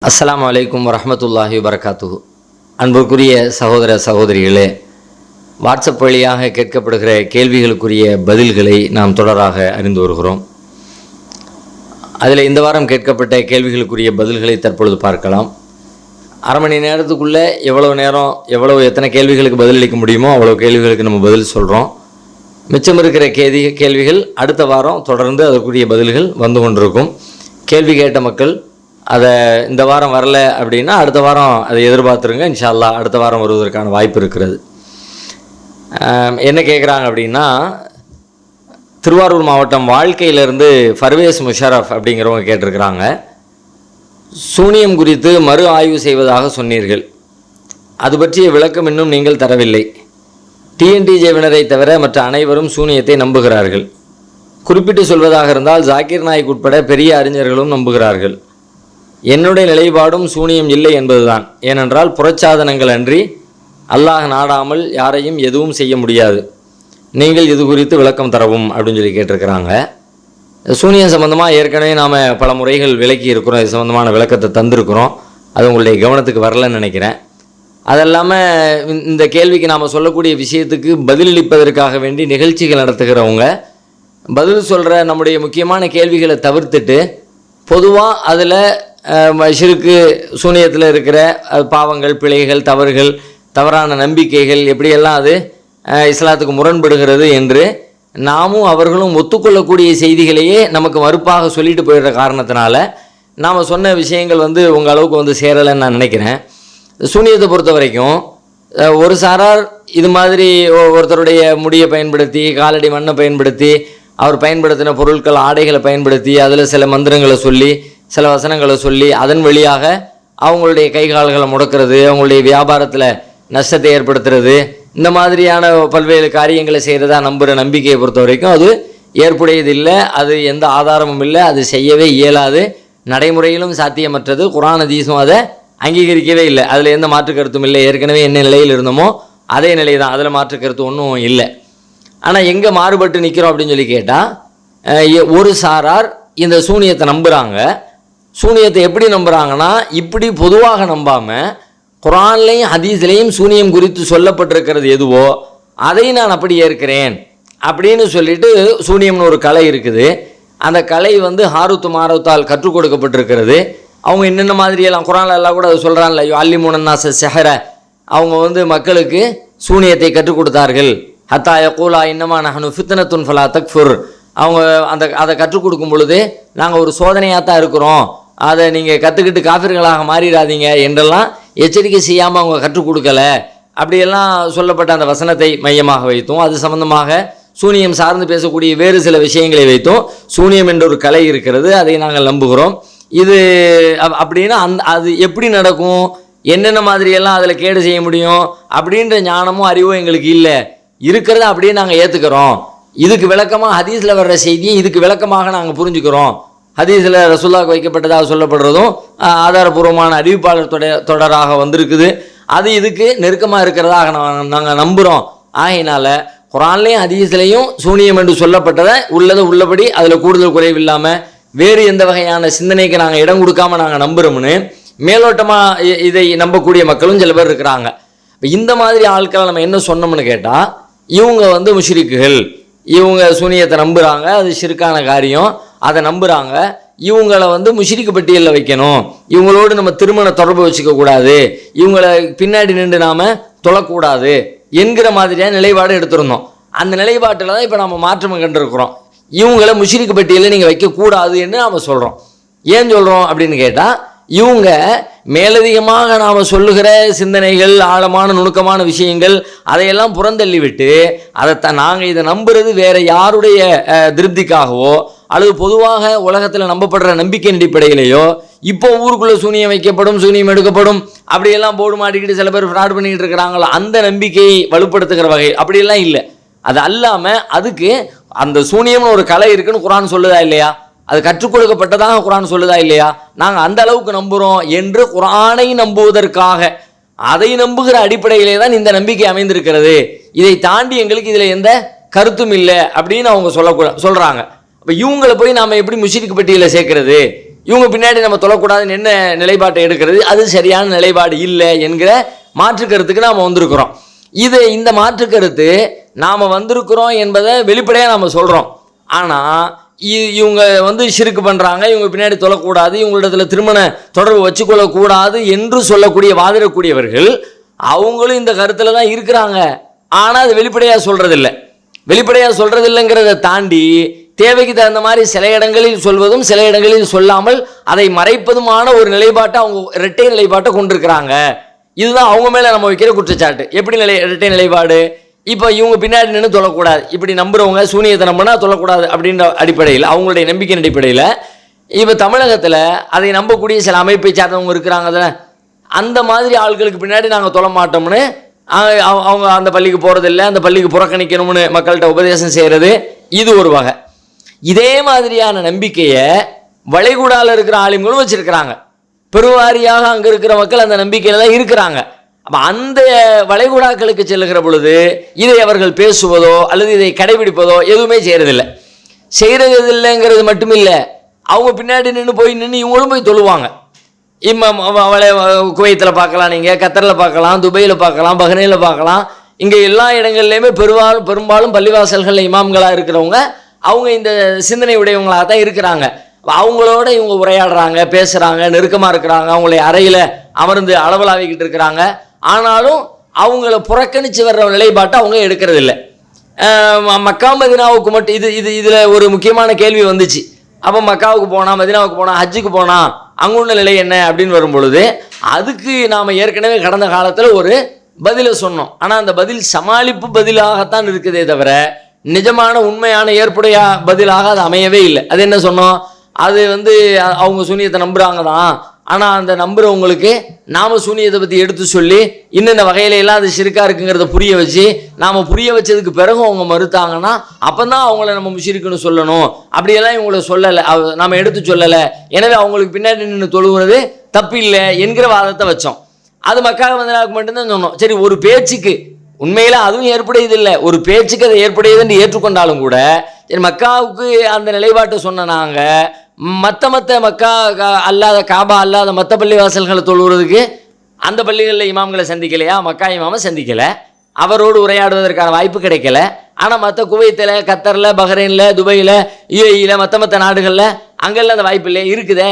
அஸ்ஸலாமு அலைக்கும் வரஹ்மத்துல்லாஹி வபரகாத்துஹு. அன்புக்குரிய சகோதர சகோதரிகளே, வாட்ஸ்அப் வழியாக கேட்கப்படுகிற கேள்விகளுக்குரிய பதில்களை நாம் தொடராக அறிந்து வருகிறோம். அதில் இந்த வாரம் கேட்கப்பட்ட கேள்விகளுக்குரிய பதில்களை தற்பொழுது பார்க்கலாம். அரை மணி நேரத்துக்குள்ளே எத்தனை கேள்விகளுக்கு பதிலளிக்க முடியுமோ அவ்வளோ கேள்விகளுக்கு நம்ம பதில் சொல்கிறோம். மிச்சம் இருக்கிற கேள்விகள் அடுத்த வாரம் தொடர்ந்து அதற்குரிய பதில்கள் வந்து கொண்டிருக்கும். கேள்வி கேட்ட மக்கள் அதை இந்த வாரம் வரல அப்படின்னா அடுத்த வாரம் அதை எதிர்பார்த்துருங்க. இன்ஷா அல்லாஹ் அடுத்த வாரம் வருவதற்கான வாய்ப்பு இருக்கிறது. என்ன கேட்குறாங்க அப்படின்னா, திருவாரூர் மாவட்டம் வாழ்க்கையிலேருந்து ஃபர்வேஸ் முஷரஃப் அப்படிங்கிறவங்க கேட்டிருக்கிறாங்க. சூனியம் குறித்து மறு ஆய்வு செய்வதாக சொன்னீர்கள், அது பற்றிய விளக்கம் இன்னும் நீங்கள் தரவில்லை. டிஎன்டிஜேவினரை தவிர மற்ற அனைவரும் சூனியத்தை நம்புகிறார்கள். குறிப்பிட்டு சொல்வதாக இருந்தால் ஜாக்கிர் நாய்க் உட்பட பெரிய அறிஞர்களும் நம்புகிறார்கள். என்னுடைய நிலைப்பாடும் சூனியம் இல்லை என்பதுதான். ஏனென்றால் புறச்சாதனங்கள் அன்றி அல்லாஹ் நாடாமல் யாரையும் எதுவும் செய்ய முடியாது. நீங்கள் இது குறித்து விளக்கம் தரவும் அப்படின்னு சொல்லி கேட்டிருக்கிறாங்க. சூனியம் சம்பந்தமாக ஏற்கனவே நாம் பல முறைகள் விளக்கி இருக்கிறோம். இது சம்பந்தமான விளக்கத்தை தந்திருக்கிறோம். அது உங்களுடைய கவனத்துக்கு வரலன்னு நினைக்கிறேன். அதெல்லாமல் இந்த கேள்விக்கு நாம் சொல்லக்கூடிய விஷயத்துக்கு பதிலளிப்பதற்காக வேண்டி நிகழ்ச்சிகள் நடத்துகிறவங்க பதில் சொல்கிற நம்முடைய முக்கியமான கேள்விகளை தவிர்த்துட்டு பொதுவாக அதில் ஷிர்க்கு சூனியத்தில் இருக்கிற பாவங்கள், பிழைகள், தவறுகள், தவறான நம்பிக்கைகள் எப்படியெல்லாம் அது இஸ்லாத்துக்கு முரண்படுகிறது என்று நாமும் அவர்களும் ஒத்துக்கொள்ளக்கூடிய செய்திகளையே நமக்கு மறுப்பாக சொல்லிட்டு போயிடுற காரணத்தினால நாம் சொன்ன விஷயங்கள் உங்கள் அளவுக்கு சேரலைன்னு நான் நினைக்கிறேன். சூனியத்தை பொறுத்த வரைக்கும் ஒரு சாரார் இது மாதிரி ஒருத்தருடைய முடியை பயன்படுத்தி, காலடி மண்ணை பயன்படுத்தி, அவர் பயன்படுத்தின பொருட்கள், ஆடைகளை பயன்படுத்தி, அதில் சில மந்திரங்களை சொல்லி, சில வசனங்களை சொல்லி, அதன் வழியாக அவங்களுடைய கைகால்களை முடக்கிறது, அவங்களுடைய வியாபாரத்தில் நஷ்டத்தை ஏற்படுத்துறது, இந்த மாதிரியான பல்வேறு காரியங்களை செய்கிறதா நம்புகிற நம்பிக்கையை பொறுத்த வரைக்கும் அது ஏற்புடையது இல்லை. அது எந்த ஆதாரமும் இல்லை. அது செய்யவே இயலாது. நடைமுறையிலும் சாத்தியமற்றது. குர்ஆன் ஹதீஸும் அதை அங்கீகரிக்கவே இல்லை. அதில் எந்த மாற்று கருத்தும் இல்லை. ஏற்கனவே என்ன நிலையில் இருந்தோமோ அதே நிலை தான். அதில் மாற்று கருத்து ஒன்றும் இல்லை. ஆனால் எங்கே மாறுபட்டு நிற்கிறோம் அப்படின்னு சொல்லி கேட்டால், ஒரு சாரார் இந்த சூனியத்தை நம்புகிறாங்க. சூனியத்தை எப்படி நம்புகிறாங்கன்னா, இப்படி பொதுவாக நம்பாமல் குர்ஆன்லையும் ஹதீஸ்லையும் சூனியம் குறித்து சொல்லப்பட்டிருக்கிறது எதுவோ அதை நான் அப்படி ஏற்கிறேன் அப்படின்னு சொல்லிட்டு, சூனியம்னு ஒரு கலை இருக்குது. அந்த கலை ஹாரூத் மாரூத்தால் கற்றுக் கொடுக்கப்பட்டிருக்கிறது. அவங்க என்னென்ன மாதிரியெல்லாம் குர்ஆன்ல எல்லாம் கூட அது சொல்கிறான்ல, அல்லிமுனன்னாஸ ஸஹர, அவங்க மக்களுக்கு சூனியத்தை கற்றுக் கொடுத்தார்கள். ஹத்தா யகூலா இன்னமா நஹ்னு ஃபித்னத்துன் ஃபலா தக்ஃபுர், அவங்க அதை கற்றுக் கொடுக்கும் பொழுது நாங்கள் ஒரு சோதனையாக தான் இருக்கிறோம், அதை நீங்கள் கற்றுக்கிட்டு காஃபிர்களாக மாறிடாதீங்க என்றெல்லாம் எச்சரிக்கை செய்யாமல் அவங்க கற்றுக் கொடுக்கல. அப்படியெல்லாம் சொல்லப்பட்ட அந்த வசனத்தை மையமாக வைத்தும், அது சம்பந்தமாக சூனியம் சார்ந்து பேசக்கூடிய வேறு சில விஷயங்களை வைத்தும் சூனியம் என்ற ஒரு கலை இருக்கிறது, அதை நாங்கள் நம்புகிறோம். இது அப்படின்னா அது எப்படி நடக்கும், என்னென்ன மாதிரியெல்லாம் அதில் கேடு செய்ய முடியும் அப்படின்ற ஞானமும் அறிவும் எங்களுக்கு இல்லை. இருக்கிறத அப்படியே நாங்கள் ஏற்றுக்கிறோம். இதுக்கு விளக்கமாக ஹதீஸில் வர்ற செய்தியை இதுக்கு விளக்கமாக நாங்கள் புரிஞ்சுக்கிறோம். ஹதீஸில் ரசூலுல்லாஹ்வுக்கு வைக்கப்பட்டதாக சொல்லப்படுறதும் ஆதாரபூர்வமான அறிவிப்பாளர் தொடராக வந்திருக்குது. அது இதுக்கு நெருக்கமாக இருக்கிறதாக நாங்கள் நம்புகிறோம். ஆகையினால குர்ஆன்லையும் ஹதீஸ்லையும் சூனியம் என்று சொல்லப்பட்டதை உள்ளதை உள்ளபடி அதில் கூடுதல் குறைவில்லாமல் வேறு எந்த வகையான சிந்தனைக்கு நாங்கள் இடம் கொடுக்காமல் நாங்கள் நம்புகிறோம்னு மேலோட்டமாக இதை நம்பக்கூடிய மக்களும் சில பேர் இருக்கிறாங்க. இந்த மாதிரி ஆட்களை நம்ம என்ன சொன்னோம்னு கேட்டால், இவங்க முஷ்ரிக்குகள், இவங்க சூனியத்தை நம்புகிறாங்க, அது ஷிர்கான காரியம், அதை நம்புகிறாங்க. இவங்களை முஷ்ரிக்கு பட்டியலில் வைக்கணும், இவங்களோடு நம்ம திருமண தொடர்பு வச்சுக்கக்கூடாது, இவங்களை பின்னாடி நின்று நாம் தொழக்கூடாது என்கிற மாதிரியான நிலைப்பாடு எடுத்திருந்தோம். அந்த நிலைப்பாட்டில் தான் இப்போ நம்ம மாற்றம் கண்டிருக்கிறோம். இவங்களை முஷ்ரிக்கு பட்டியலில் நீங்கள் வைக்கக்கூடாது என்று நாம் சொல்கிறோம். ஏன் சொல்கிறோம் அப்படின்னு கேட்டால், இவங்க மேலதிகமாக நாம் சொல்லுகிற சிந்தனைகள், ஆழமான நுணுக்கமான விஷயங்கள், அதையெல்லாம் புறந்தள்ளிவிட்டு அதைத்தான் நாங்கள் இதை நம்புறது வேறு யாருடைய திருப்திக்காகவோ அல்லது பொதுவாக உலகத்தில் நம்பப்படுற நம்பிக்கையின் அடிப்படையிலேயோ, இப்போ ஊருக்குள்ளே சூனியம் வைக்கப்படும், சூனியம் எடுக்கப்படும், அப்படியெல்லாம் போர்டு மாட்டிக்கிட்டு சில பேர் ஃப்ராட் பண்ணிக்கிட்டு இருக்கிறாங்களோ அந்த நம்பிக்கையை வலுப்படுத்துகிற வகை அப்படியெல்லாம் இல்லை. அது அல்லாமல் அதுக்கு அந்த சூனியம்னு ஒரு கலை இருக்குன்னு குர்ஆன் சொல்லுதா இல்லையா, அது கற்றுக் கொடுக்கப்பட்டதாக குர்ஆன் சொல்லுதா இல்லையா, நாங்கள் அந்த அளவுக்கு நம்புகிறோம் என்று குர்ஆனை நம்புவதற்காக அதை நம்புகிற அடிப்படையிலே தான் இந்த நம்பிக்கை அமைந்திருக்கிறது. இதை தாண்டி எங்களுக்கு இதில் எந்த கருத்தும் இல்லை அப்படின்னு அவங்க சொல்கிறாங்க. இப்போ இவங்களை போய் நாம் எப்படி முஷ்ரிக் பட்டியலில் சேர்க்கிறது, இவங்க பின்னாடி நம்ம தொழக்கூடாதுன்னு என்ன நிலைப்பாட்டை எடுக்கிறது? அது சரியான நிலைப்பாடு இல்லை என்கிற மாற்று கருத்துக்கு நாம் வந்திருக்கிறோம். இந்த மாற்று கருத்து நாம் வந்திருக்கிறோம் என்பதை வெளிப்படையாக நாம் சொல்கிறோம். ஆனால் இவங்க ஷிர்க் பண்ணுறாங்க, இவங்க பின்னாடி தொழக்கூடாது, இவங்களிடத்துல திருமண தொடர்பு வச்சுக்கொள்ளக்கூடாது என்று சொல்லக்கூடிய வாதிடக்கூடியவர்கள் அவங்களும் இந்த கருத்தில் தான் இருக்கிறாங்க. ஆனால் அது வெளிப்படையாக சொல்கிறதில்லை. வெளிப்படையாக சொல்கிறதில்லைங்கிறத தாண்டி தேவைக்கு தகுந்த மாதிரி சில இடங்களில் சொல்வதும் சில இடங்களில் சொல்லாமல் அதை மறைப்பதுமான ஒரு நிலைப்பாட்டை அவங்க இரட்டை நிலைப்பாட்டை கொண்டிருக்கிறாங்க. இதுதான் அவங்க மேலே நம்ம வைக்கிற குற்றச்சாட்டு. எப்படி இரட்டை நிலைப்பாடு? இப்போ இவங்க பின்னாடி நின்று தொழக்கூடாது, இப்படி நம்புறவங்க சூனியத்தை நம்பினா தொழக்கூடாது அப்படின்ற அடிப்படையில், அவங்களுடைய நம்பிக்கையின் அடிப்படையில் இப்போ தமிழகத்தில் அதை நம்பக்கூடிய சில அமைப்பை சார்ந்தவங்க இருக்கிறாங்க தானே, அந்த மாதிரி ஆட்களுக்கு பின்னாடி நாங்கள் தொழ மாட்டோம்னு அவங்க அந்த பள்ளிக்கு போகிறதில்லை, அந்த பள்ளிக்கு புறக்கணிக்கணும்னு மக்கள்கிட்ட உபதேசம் செய்கிறது, இது ஒரு வகை. இதே மாதிரியான நம்பிக்கையை வளைகுடாவில் இருக்கிற ஆலிம்களும் வச்சுருக்கிறாங்க. பெருவாரியாக அங்கே இருக்கிற மக்கள் அந்த நம்பிக்கையில் தான் இருக்கிறாங்க. அப்போ அந்த வளைகுடாக்களுக்கு செல்லுகிற பொழுது இதை அவர்கள் பேசுவதோ அல்லது இதை கடைபிடிப்பதோ எதுவுமே செய்கிறதில்லை. செய்கிறதில்லைங்கிறது மட்டும் இல்லை, அவங்க பின்னாடி நின்று இவங்களும் போய் தொழுவாங்க. குவைத்தில் பார்க்கலாம், நீங்கள் கத்தரில் பார்க்கலாம், துபையில் பார்க்கலாம், பஹ்ரைனில் பார்க்கலாம். இங்கே எல்லா இடங்கள்லையுமே பெரும்பாலும் பள்ளிவாசல்களில் இமாம்களாக இருக்கிறவங்க அவங்க இந்த சிந்தனை உடையவங்களாக தான் இருக்கிறாங்க. அவங்களோட இவங்க உரையாடுறாங்க, பேசுகிறாங்க, நெருக்கமாக இருக்கிறாங்க, அவங்களுடைய அறையில் அமர்ந்து அளவலாவிக்கிட்டு இருக்கிறாங்க. ஆனாலும் அவங்கள புறக்கணித்து வர்ற நிலைப்பாட்டை அவங்க எடுக்கிறதில்லை. மக்கா மதினாவுக்கு மட்டும் இதில் ஒரு முக்கியமான கேள்வி வந்துச்சு. அப்போ மக்காவுக்கு போனால், மதினாவுக்கு போனால், ஹஜ்ஜுக்கு போனால் அங்குள்ள நிலை என்ன அப்படின்னு வரும் பொழுது அதுக்கு நாம் ஏற்கனவே கடந்த காலத்தில் ஒரு பதிலை சொன்னோம். ஆனால் அந்த பதில் சமாளிப்பு பதிலாகத்தான் இருக்குதே தவிர நிஜமான உண்மையான ஏற்புடைய பதிலாக அது அமையவே இல்லை. அது என்ன சொன்னோம்? அது அவங்க சூனியத்தை நம்புகிறாங்க தான், ஆனால் அந்த நம்புகிறவங்களுக்கு நாம் சூனியத்தை பற்றி எடுத்து சொல்லி இன்னென்ன வகையில எல்லாம் அது ஷிர்கா இருக்குங்கிறத புரிய வச்சு நாம் புரிய வச்சதுக்கு பிறகு அவங்க மறுத்தாங்கன்னா அப்போ தான் அவங்கள நம்ம முஷ்ரிக்குன்னு சொல்லணும். அப்படியெல்லாம் இவங்களை சொல்லலை, நாம் எடுத்து சொல்லலை, எனவே அவங்களுக்கு பின்னாடி நின்று தொழுகிறது தப்பு இல்லை என்கிற வாதத்தை வச்சோம். அது மக்கா மதீனாவுக்கு மட்டும்தான் சொன்னோம். சரி, ஒரு பேச்சுக்கு உண்மையில் அதுவும் ஏற்புடையதில்லை, ஒரு பேச்சுக்கு அதை ஏற்புடையதுன்னு ஏற்றுக்கொண்டாலும் கூட சரி மக்காவுக்கு அந்த நிலைப்பாட்டை சொன்ன நாங்கள் மற்ற மக்கா அல்லாத காபா அல்லாத மற்ற பள்ளி வாசல்களை தொழுகிறதுக்கு அந்த பள்ளிகளில் இமாம்களை சந்திக்கலையா? மக்கா இமாமை சந்திக்கலை, அவரோடு உரையாடுவதற்கான வாய்ப்பு கிடைக்கல. ஆனால் மற்ற குவைத்தில், கத்தரில், பஹ்ரைனில், துபையில், யுஏஇயில் மற்ற நாடுகளில் அங்கெல்லாம் அந்த வாய்ப்பு இல்லையே, இருக்குதே.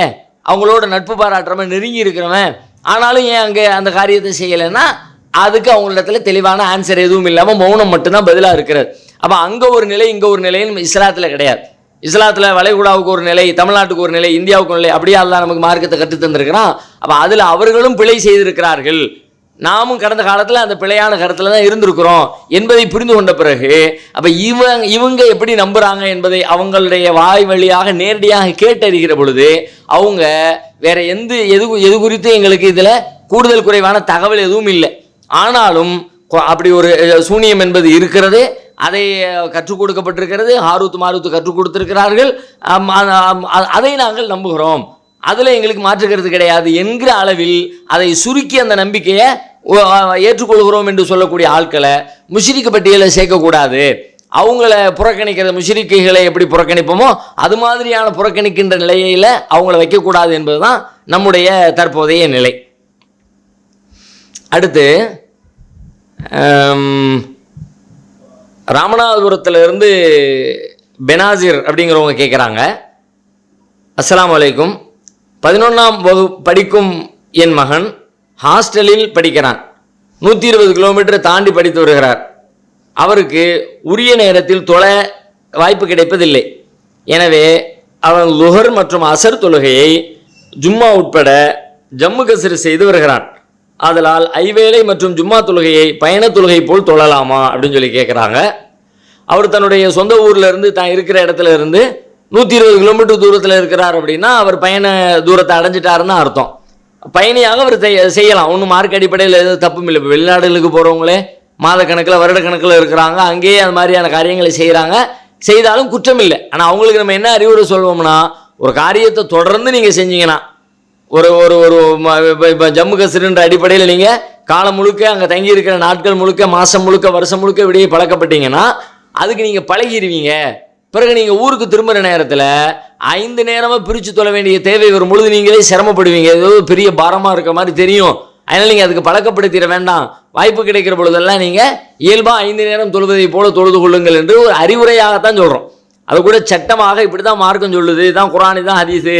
அவங்களோட நட்பு பாராட்டுறவன், நெருங்கி இருக்கிறவன், ஆனாலும் ஏன் அங்கே அந்த காரியத்தை செய்யலைன்னா அதுக்கு அவங்களிடத்துல தெளிவான ஆன்சர் எதுவும் இல்லாமல் மௌனம் மட்டும்தான் பதிலாக இருக்கிறது. அப்போ அங்கே ஒரு நிலை இங்கே ஒரு நிலைன்னு இஸ்லாத்தில் கிடையாது. இஸ்லாத்தில் வளைகுடாவுக்கு ஒரு நிலை, தமிழ்நாட்டுக்கு ஒரு நிலை, இந்தியாவுக்கு ஒரு நிலை, அப்படியே அல்லா நமக்கு மார்க்கத்தை கற்று தந்திருக்கிறான். அப்போ அதில் அவர்களும் பிழை செய்திருக்கிறார்கள், நாமும் கடந்த காலத்தில் அந்த பிழையான கருத்தில் தான் இருந்திருக்கிறோம் என்பதை புரிந்து கொண்ட பிறகு அப்போ இவங்க எப்படி நம்புகிறாங்க என்பதை அவங்களுடைய வாய் வழியாக நேரடியாக கேட்டறிகிற பொழுது அவங்க வேற எது குறித்து எங்களுக்கு இதில் கூடுதல் குறைவான தகவல் எதுவும் இல்லை. ஆனாலும் அப்படி ஒரு சூனியம் என்பது இருக்கிறது, அதை கற்றுக் கொடுக்கப்பட்டிருக்கிறது, ஹாரூத் மாரூத் கற்றுக் கொடுத்திருக்கிறார்கள், அதை நாங்கள் நம்புகிறோம், அதில் எங்களுக்கு மாற்றுக்கிறது கிடையாது என்கிற அளவில் அதை சுருக்கி அந்த நம்பிக்கையை ஏற்றுக்கொள்கிறோம் என்று சொல்லக்கூடிய ஆட்களை முஷ்ரிக் பட்டியலில் சேர்க்கக்கூடாது. அவங்கள புறக்கணிக்கிற முஷ்ரிக்குகளை எப்படி புறக்கணிப்போமோ அது மாதிரியான புறக்கணிக்கின்ற நிலையில் அவங்கள வைக்கக்கூடாது என்பதுதான் நம்முடைய தற்போதைய நிலை. அடுத்து ராமநாதபுரத்திலிருந்து பெனாசிர் அப்படிங்கிறவங்க கேட்குறாங்க, அஸ்ஸலாமு அலைக்கும், 11ஆம் வகுப்பு படிக்கும் என் மகன் ஹாஸ்டலில் படிக்கிறான், 120 கிலோமீட்டர் தாண்டி படித்து வருகிறார். அவருக்கு உரிய நேரத்தில் தொழ வாய்ப்பு கிடைப்பதில்லை. எனவே அவன் லுஹர் மற்றும் அசர் தொழுகையை ஜும்மா உட்பட ஜம்மு கஸ்ர் செய்து வருகிறான். அதனால் ஐவேளை மற்றும் ஜும்மா தொழுகையை பயண தொழுகை போல் தொழலாமா அப்படின்னு சொல்லி கேட்குறாங்க. அவர் தன்னுடைய சொந்த ஊரில் இருந்து தான் இருக்கிற இடத்துல இருந்து 120 கிலோமீட்டர் தூரத்தில் இருக்கிறார் அப்படின்னா அவர் பயண தூரத்தை அடைஞ்சிட்டாருன்னு அர்த்தம். பயணியாக அவர் செய்யலாம், ஒன்றும் மார்க் அடிப்படையில் எதுவும் தப்பும் இல்லை. இப்போ வெளிநாடுகளுக்கு போகிறவங்களே மாதக்கணக்கில் வருடக்கணக்கில் இருக்கிறாங்க, அங்கேயே அது மாதிரியான காரியங்களை செய்கிறாங்க, செய்தாலும் குற்றம் இல்லை. ஆனால் அவங்களுக்கு நம்ம என்ன அறிவுரை சொல்வோம்னா, ஒரு காரியத்தை தொடர்ந்து நீங்கள் செஞ்சீங்கன்னா, ஒரு ஒரு ஒரு இப்போ ஜம்மு கஸ்ருன்ற அடிப்படையில் நீங்கள் காலம் முழுக்க அங்கே தங்கி இருக்கிற நாட்கள் முழுக்க, மாதம் முழுக்க, வருஷம் முழுக்க இப்படியே பழக்கப்பட்டீங்கன்னா அதுக்கு நீங்கள் பழகிடுவீங்க. பிறகு நீங்கள் ஊருக்கு திரும்புகிற நேரத்தில் 5 நேரமாக பிரித்து தொழ வேண்டிய தேவை வரும் பொழுது நீங்களே சிரமப்படுவீங்க, ஏதோ பெரிய பாரமாக இருக்க மாதிரி தெரியும். அதனால் நீங்கள் அதுக்கு பழக்கப்படுத்திட வேண்டாம். வாய்ப்பு கிடைக்கிற பொழுதெல்லாம் நீங்கள் இயல்பாக 5 நேரம் தொழுவதை போல தொழுது கொள்ளுங்கள் என்று ஒரு அறிவுரையாகத்தான் சொல்கிறோம். அது கூட சட்டமாக இப்படி தான் மார்க்கம் சொல்லுது, இதுதான் குர்ஆன், இதுதான் ஹதீஸு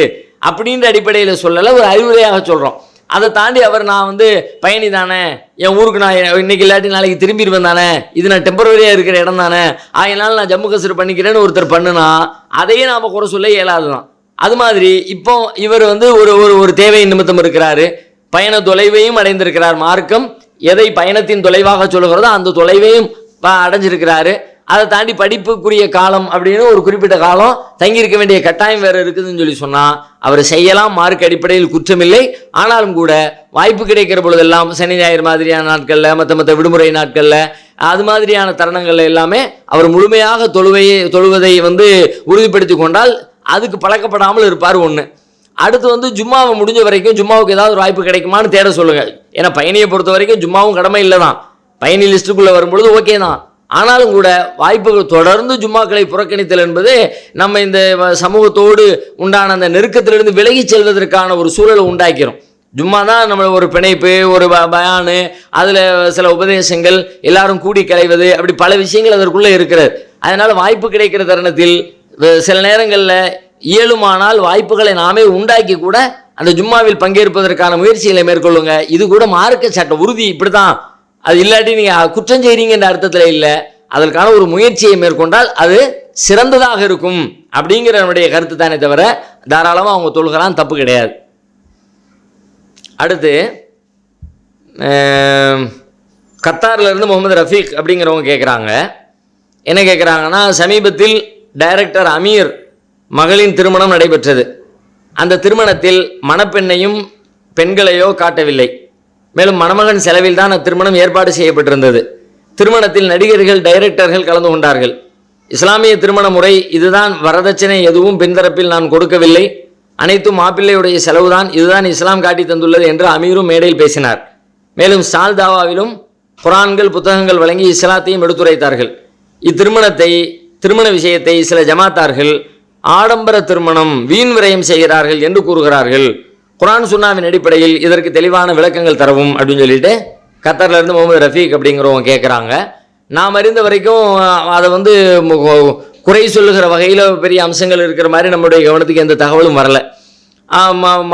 அப்படின்ற அடிப்படையில் சொல்லலை, ஒரு அறிவுரையாக சொல்கிறோம். அதை தாண்டி அவர் நான் வந்து பயணி தானே, என் ஊருக்கு நான் இன்னைக்கு இல்லாட்டி நாளைக்கு திரும்பிடுவேன் தானே, இது நான் டெம்பரவரியாக இருக்கிற இடம் தானே, அதனால் நான் ஜம்மு காஷ்மீர் பண்ணிக்கிறேன்னு ஒருத்தர் பண்ணுனா அதையே நாம் குறை சொல்ல இயலாது தான். அது மாதிரி இப்போ இவர் வந்து ஒரு தேவை நிமித்தம் இருக்கிறாரு, பயண தொலைவையும் அடைந்திருக்கிறார். மார்க்கம் எதை பயணத்தின் தொலைவாக சொல்லுகிறதோ அந்த தொலைவையும் அடைஞ்சிருக்கிறாரு. அதை தாண்டி படிப்புக்குரிய காலம் அப்படின்னு ஒரு குறிப்பிட்ட காலம் தங்கியிருக்க வேண்டிய கட்டாயம் வேறு இருக்குதுன்னு சொல்லி சொன்னால் அவர் செய்யலாம், மார்க் அடிப்படையில் குற்றமில்லை. ஆனாலும் கூட வாய்ப்பு கிடைக்கிற பொழுதெல்லாம் சனி ஞாயிறு மாதிரியான நாட்களில், மற்ற விடுமுறை நாட்களில், அது மாதிரியான தருணங்களில் எல்லாமே அவர் முழுமையாக தொழுவதை வந்து உறுதிப்படுத்தி கொண்டால் அதுக்கு பழக்கப்படாமல் இருப்பார். ஒன்று. அடுத்து வந்து ஜும்மாவை முடிஞ்ச வரைக்கும் ஜும்மாவுக்கு ஏதாவது ஒரு வாய்ப்பு கிடைக்குமான்னு தேட சொல்லுங்கள். ஏன்னா பயணியை பொறுத்த வரைக்கும் ஜும்மாவும் கடமை இல்லை தான், பயணி லிஸ்ட்டுக்குள்ளே வரும்பொழுது ஓகே தான். ஆனாலும் கூட வாய்ப்புகள் தொடர்ந்து ஜும்மாக்களை புறக்கணித்தல் என்பது நம்ம இந்த சமூகத்தோடு உண்டான அந்த நெருக்கத்திலிருந்து விலகி செல்வதற்கான ஒரு சூழலை உண்டாக்கிறோம். ஜும்மா தான் நம்ம ஒரு பிணைப்பு, ஒரு பயானு, அதில் சில உபதேசங்கள், எல்லாரும் கூடி கலைவது, அப்படி பல விஷயங்கள் அதற்குள்ளே இருக்கிறது. அதனால் வாய்ப்பு கிடைக்கிற தருணத்தில் சில நேரங்களில் இயலுமானால் வாய்ப்புகளை நாமே உண்டாக்கி கூட அந்த ஜும்மாவில் பங்கேற்பதற்கான முயற்சிகளை மேற்கொள்ளுங்க. இது கூட மார்க்க சட்ட உறுதி இப்படி தான், அது இல்லாட்டி நீங்கள் குற்றம் செய்கிறீங்கன்ற அர்த்தத்தில் இல்லை, அதற்கான ஒரு முயற்சியை மேற்கொண்டால் அது சிறந்ததாக இருக்கும் அப்படிங்கிற நம்முடைய கருத்து தானே தவிர தாராளமாக அவங்க தொழுகலாம், தப்பு கிடையாது. அடுத்து கத்தாரிலிருந்து முகமது ரஃபீக் அப்படிங்கிறவங்க கேட்குறாங்க. என்ன கேட்குறாங்கன்னா, சமீபத்தில் டைரக்டர் அமீர் மகளின் திருமணம் நடைபெற்றது. அந்த திருமணத்தில் மணப்பெண்ணையும் பெண்களையோ காட்டவில்லை. மேலும் மணமகன் செலவில் தான் அத்திருமணம் ஏற்பாடு செய்யப்பட்டிருந்தது. திருமணத்தில் நடிகர்கள், டைரக்டர்கள் கலந்து கொண்டார்கள். இஸ்லாமிய திருமண முறை இதுதான், வரதட்சணை எதுவும் பெண்தரப்பில் நான் கொடுக்கவில்லை, அனைத்தும் மாப்பிள்ளையுடைய செலவுதான், இதுதான் இஸ்லாம் காட்டி தந்துள்ளது என்று அமீரும் மேடையில் பேசினார். மேலும் ஸ்டால் தாவாவிலும் குரான்கள், புத்தகங்கள் வழங்கி இஸ்லாத்தையும் எடுத்துரைத்தார்கள். திருமண விஷயத்தை சில ஜமாத்தார்கள் ஆடம்பர திருமணம், வீண் விரயம் செய்கிறார்கள் என்று கூறுகிறார்கள். குரான் சுன்னாவின் அடிப்படையில் இதற்கு தெளிவான விளக்கங்கள் தரவும் அப்படின்னு சொல்லிட்டு கத்தாரிலிருந்து முகமது ரஃபீக் அப்படிங்கிறவங்க கேட்குறாங்க. நாம் அறிந்த வரைக்கும் அதை வந்து குறை சொல்லுகிற வகையில் பெரிய அம்சங்கள் இருக்கிற மாதிரி நம்மளுடைய கவனத்துக்கு எந்த தகவலும் வரலை.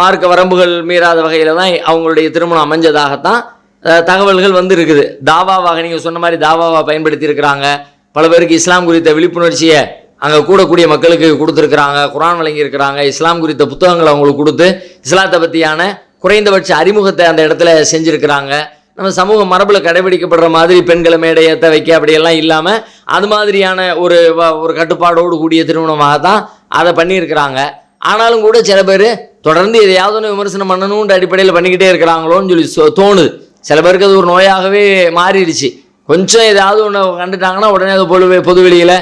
மார்க்க வரம்புகள் மீறாத வகையில் தான் அவங்களுடைய திருமணம் அமைஞ்சதாகத்தான் தகவல்கள் வந்து இருக்குது. தாவாவாக நீங்கள் சொன்ன மாதிரி தாவாவாக பயன்படுத்தி இருக்கிறாங்க. பல பேருக்கு இஸ்லாம் குறித்த விழிப்புணர்ச்சியை அங்கே கூடக்கூடிய மக்களுக்கு கொடுத்துருக்குறாங்க, குரான் வழங்கியிருக்கிறாங்க, இஸ்லாம் குறித்த புத்தகங்களை அவங்களுக்கு கொடுத்து இஸ்லாத்தை பற்றியான குறைந்தபட்ச அறிமுகத்தை அந்த இடத்துல செஞ்சுருக்கிறாங்க. நம்ம சமூக மரபில் கடைபிடிக்கப்படுற மாதிரி பெண்களை மேடை ஏற்ற வைக்க அப்படியெல்லாம் இல்லாமல் அது மாதிரியான ஒரு கட்டுப்பாடோடு கூடிய திருமணமாக தான் அதை பண்ணியிருக்கிறாங்க. ஆனாலும் கூட சில பேர் தொடர்ந்து எதையாவது ஒன்று விமர்சனம் பண்ணணுன்ற அடிப்படையில் பண்ணிக்கிட்டே இருக்கிறாங்களோன்னு சொல்லி தோணுது. சில பேருக்கு அது ஒரு நோயாகவே மாறிடுச்சு. கொஞ்சம் ஏதாவது ஒன்று கண்டுட்டாங்கன்னா உடனே அது பொதுவெளியில்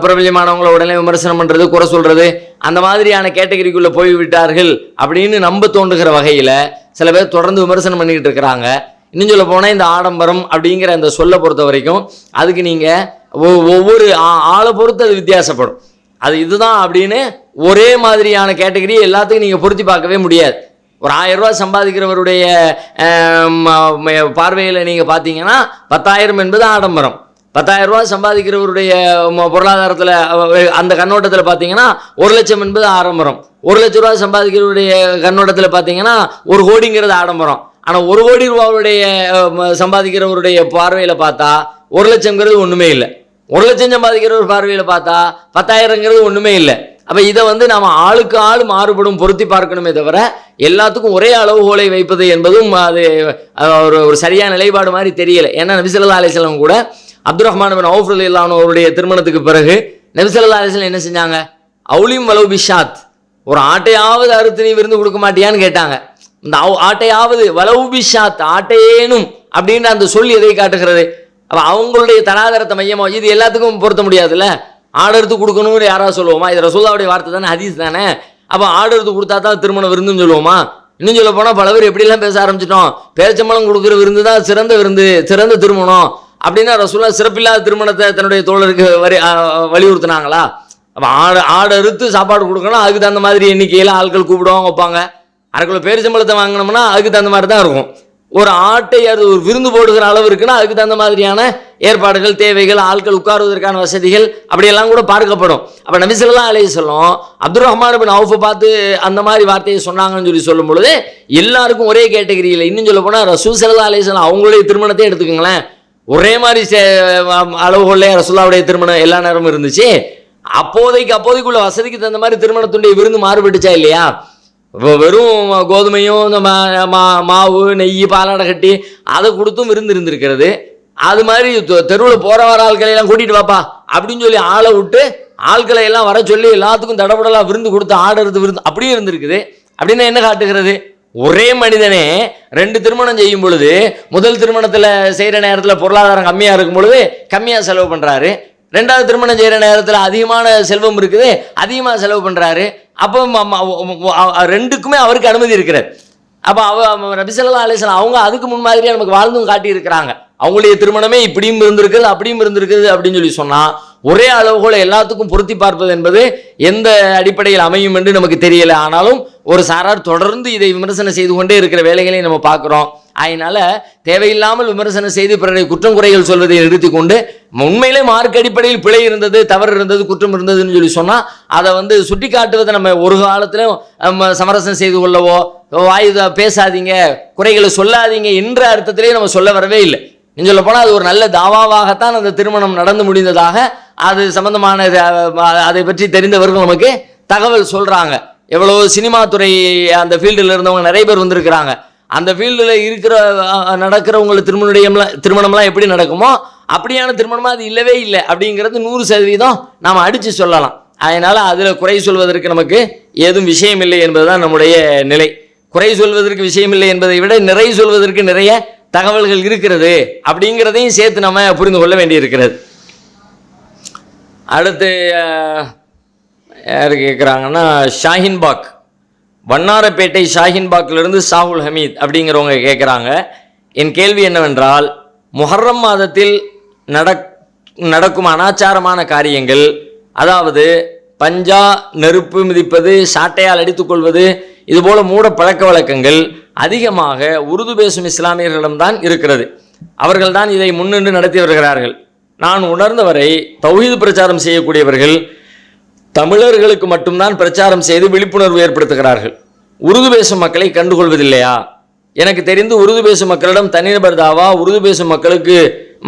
பிரபலியமானவங்களை உடனே விமர்சனம் பண்ணுறது, குறை சொல்கிறது, அந்த மாதிரியான கேட்டகரிக்குள்ளே போய்விட்டார்கள் அப்படின்னு நம்ப தோன்றுகிற வகையில் சில பேர் தொடர்ந்து விமர்சனம் பண்ணிக்கிட்டு இருக்கிறாங்க. இன்னும் சொல்ல போனால் இந்த ஆடம்பரம் அப்படிங்கிற அந்த சொல்லை பொறுத்த வரைக்கும் அதுக்கு நீங்கள் ஒவ்வொரு ஆளை பொறுத்து அது வித்தியாசப்படும். அது இதுதான் அப்படின்னு ஒரே மாதிரியான கேட்டகரி எல்லாத்துக்கும் நீங்கள் பொருத்தி பார்க்கவே முடியாது. ஒரு 1000 ரூபா சம்பாதிக்கிறவருடைய பார்வையில் நீங்கள் பார்த்தீங்கன்னா 10,000 என்பது ஆடம்பரம். 10,000 ரூபா சம்பாதிக்கிறவருடைய பொருளாதாரத்தில் அந்த கண்ணோட்டத்தில் பார்த்தீங்கன்னா 1,00,000 என்பது ஆடம்பரம். 1,00,000 ரூபா சம்பாதிக்கிறவருடைய கண்ணோட்டத்தில் பார்த்தீங்கன்னா 1 கோடிங்கிறது ஆடம்பரம். ஆனால் 1 கோடி ரூபாவுடைய சம்பாதிக்கிறவருடைய பார்வையில் பார்த்தா 1,00,000ங்கிறது ஒன்றுமே இல்லை. 1,00,000 சம்பாதிக்கிறவர் பார்வையில் பார்த்தா 10,000ங்கிறது ஒன்றுமே இல்லை. அப்போ இதை வந்து நாம் ஆளுக்கு ஆள் மாறுபடும் பொருத்தி பார்க்கணுமே தவிர எல்லாத்துக்கும் ஒரே அளவுகோலை வைப்பது என்பதும் அது ஒரு சரியான நிலைப்பாடு மாதிரி தெரியலை. ஏன்னா நபி ஸல்லல்லாஹு அலைஹி வஸல்லம் கூட அப்துல் ரஹ்மான் பின் அவுஃப் ரலியல்லாஹு அன்ஹு அவருடைய திருமணத்துக்கு பிறகு நபி ஸல்லல்லாஹு அலைஹி வஸல்லம் என்ன செஞ்சாங்க? அவுலிம் வலவு பிஷாத், ஒரு ஆட்டையாவது அறுத்து நீ விருந்து கொடுக்க மாட்டியான்னு கேட்டாங்க. இந்த ஆட்டையாவது வலவு பிஷாத், ஆட்டையேனும் அப்படின்ற அந்த சொல் எதை காட்டுகிறது? அப்போ அவங்களுடைய தராதரத்தை மையமாக இது எல்லாத்துக்கும் பொருத்த முடியாதுல்ல. ஆடு எடுத்து கொடுக்கணும்னு யாராவது சொல்லுவோமா? இது ரசூலுல்லாஹ்வுடைய வார்த்தை தானே, ஹதீஸ் தானே. அப்போ ஆடு எடுத்து கொடுத்தா தான் திருமண விருந்துன்னு சொல்லுவோமா? இன்னும் சொல்ல போனால் பல பேர் எப்படிலாம் பேச ஆரம்பிச்சிட்டோம், பேரிச்சம்பழம் கொடுக்குற விருந்து தான் சிறந்த விருந்து, சிறந்த திருமணம் அப்படின்னா ரசூலுல்லாஹ் சிறப்பில்லாத திருமணத்தை தன்னுடைய தோழருக்கு வலியுறுத்தினாங்களா? அப்போ ஆடு அறுத்து சாப்பாடு கொடுக்கணும், அதுக்கு தகுந்த மாதிரி எண்ணிக்கையில் ஆட்கள் கூப்பிடுவாங்க, வைப்பாங்க. அரைக்குள்ள பேரிச்சம்பழத்தை வாங்கினோம்னா அதுக்கு தகுந்த மாதிரி தான் இருக்கும். ஒரு ஆட்டை அது ஒரு விருந்து போடுகிற அளவு இருக்குன்னா அதுக்கு தகுந்த மாதிரியான ஏற்பாடுகள், தேவைகள், ஆட்கள் உட்காருவதற்கான வசதிகள் அப்படியெல்லாம் கூட பார்க்கப்படும். அப்போ நபி ஸல்லல்லாஹு அலைஹி வஸல்லம் அப்துர் ரஹ்மான் பின் அவுஃபை பார்த்து அந்த மாதிரி வார்த்தையை சொன்னாங்கன்னு சொல்லும் பொழுது எல்லாருக்கும் ஒரே கேட்டகரியில், இன்னும் சொல்ல போனால் ரசூல் ஸல்லல்லாஹு அலைஹி வஸல்லம் அவங்களுடைய திருமணத்தை எடுத்துக்கோங்களேன், ஒரே மாதிரி அளவுகொள்ளே ரசூலுல்லாஹ்வுடைய திருமணம் எல்லா நேரமும் இருந்துச்சு. அப்போதைக்குள்ள வசதிக்கு தகுந்த மாதிரி திருமணத்துடைய விருந்து மாறுபட்டுச்சா இல்லையா? வெறும் கோதுமையும் இந்த மாவு, நெய், பாலாடை கட்டி அதை கொடுத்தும் விருந்து இருந்திருக்கிறது. அது மாதிரி தெருவில் போகிற வர ஆட்களையெல்லாம் கூட்டிகிட்டு வாப்பா அப்படின்னு சொல்லி ஆளை விட்டு ஆட்களை எல்லாம் வர சொல்லி எல்லாத்துக்கும் தடபடலாக விருந்து கொடுத்து ஆடுறது விருந்து அப்படியும் இருந்திருக்குது. அப்படின்னா என்ன காட்டுகிறது? ஒரே மனிதனே 2 திருமணம் செய்யும் பொழுது முதல் திருமணத்தில் செய்கிற நேரத்தில் பொருளாதாரம் கம்மியாக இருக்கும் பொழுது கம்மியாக செலவு பண்ணுறாரு, 2வது திருமணம் செய்கிற நேரத்தில் அதிகமான செல்வம் இருக்குது, அதிகமாக செலவு பண்ணுறாரு. அப்போ 2க்குமே அவருக்கு அனுமதி இருக்கிறது. அப்போ நபி ஸல்லல்லாஹு அலைஹி வஸல்லம் அவங்க அதுக்கு முன்மாதிரியாக நமக்கு வாழ்ந்தும் காட்டியிருக்கிறாங்க. அவங்களுடைய திருமணமே இப்படியும் இருந்திருக்குது அப்படியும் இருந்திருக்குது அப்படின்னு சொல்லி சொன்னால் ஒரே அளவுகோல எல்லாத்துக்கும் பொருத்தி பார்ப்பது என்பது எந்த அடிப்படையில் அமையும் என்று நமக்கு தெரியல. ஆனாலும் ஒரு சாரார் தொடர்ந்து இதை விமர்சனம் செய்து கொண்டே இருக்கிற வேலைகளை நம்ம பார்க்குறோம். அதனால தேவையில்லாமல் விமர்சனம் செய்து பிறரை குற்றம் குறைகள் சொல்வதை நிறுத்தி கொண்டு உண்மையிலே மார்க் அடிப்படையில் பிழை இருந்தது, தவறு இருந்தது, குற்றம் இருந்ததுன்னு சொல்லி சொன்னால் அதை சுட்டி காட்டுவதை நம்ம ஒரு காலத்திலும் சமரசம் செய்து கொள்ளவோ, வாயுதா பேசாதீங்க, குறைகளை சொல்லாதீங்க என்ற அர்த்தத்திலே நம்ம சொல்ல வரவே இல்லை. நீங்க சொல்ல போனால் அது ஒரு நல்ல தாவாவாகத்தான் அந்த திருமணம் நடந்து முடிந்ததாக அது சம்பந்தமான அதை பற்றி தெரிந்தவர்கள் நமக்கு தகவல் சொல்றாங்க. எவ்வளோ சினிமா துறை அந்த ஃபீல்டில் இருந்தவங்க நிறைய பேர் வந்திருக்கிறாங்க. அந்த ஃபீல்டில் நடக்கிறவங்களுக்கு திருமணம்லாம் எப்படி நடக்குமோ அப்படியான திருமணமாக அது இல்லவே இல்லை அப்படிங்கிறது 100% நாம் அடித்து சொல்லலாம். அதனால் அதில் குறை சொல்வதற்கு நமக்கு ஏதும் விஷயம் இல்லை என்பதுதான் நம்முடைய நிலை. குறை சொல்வதற்கு விஷயம் இல்லை என்பதை விட நிறை சொல்வதற்கு நிறைய தகவல்கள் இருக்கிறது அப்படிங்கிறதையும் சேர்த்து நம்ம புரிந்து கொள்ள வேண்டியிருக்கிறது. அடுத்து யார் கேட்குறாங்கன்னா, ஷாஹின்பாக், வண்ணாரப்பேட்டை ஷாஹின்பாக்கிலிருந்து சாகுல் ஹமீத் அப்படிங்கிறவங்க கேட்குறாங்க, என் கேள்வி என்னவென்றால், முஹர்ரம் மாதத்தில் நடக்கும் அனாச்சாரமான காரியங்கள், அதாவது பஞ்சா, நெருப்பு மிதிப்பது, சாட்டையால் அடித்துக்கொள்வது, இதுபோல மூட பழக்க வழக்கங்கள் அதிகமாக உருது பேசும் இஸ்லாமியர்களிடம்தான் இருக்கிறது. அவர்கள்தான் இதை முன்னின்று நடத்தி வருகிறார்கள். நான் உணர்ந்தவரை தௌஹீத் பிரச்சாரம் செய்யக்கூடியவர்கள் தமிழர்களுக்கு மட்டும்தான் பிரச்சாரம் செய்து விழிப்புணர்வு ஏற்படுத்துகிறார்கள். உருது பேசும் மக்களை கண்டுகொள்வதில்லையா? எனக்கு தெரிந்து உருது பேசும் மக்களிடம் தனிநபர் தாவா, உருது பேசும்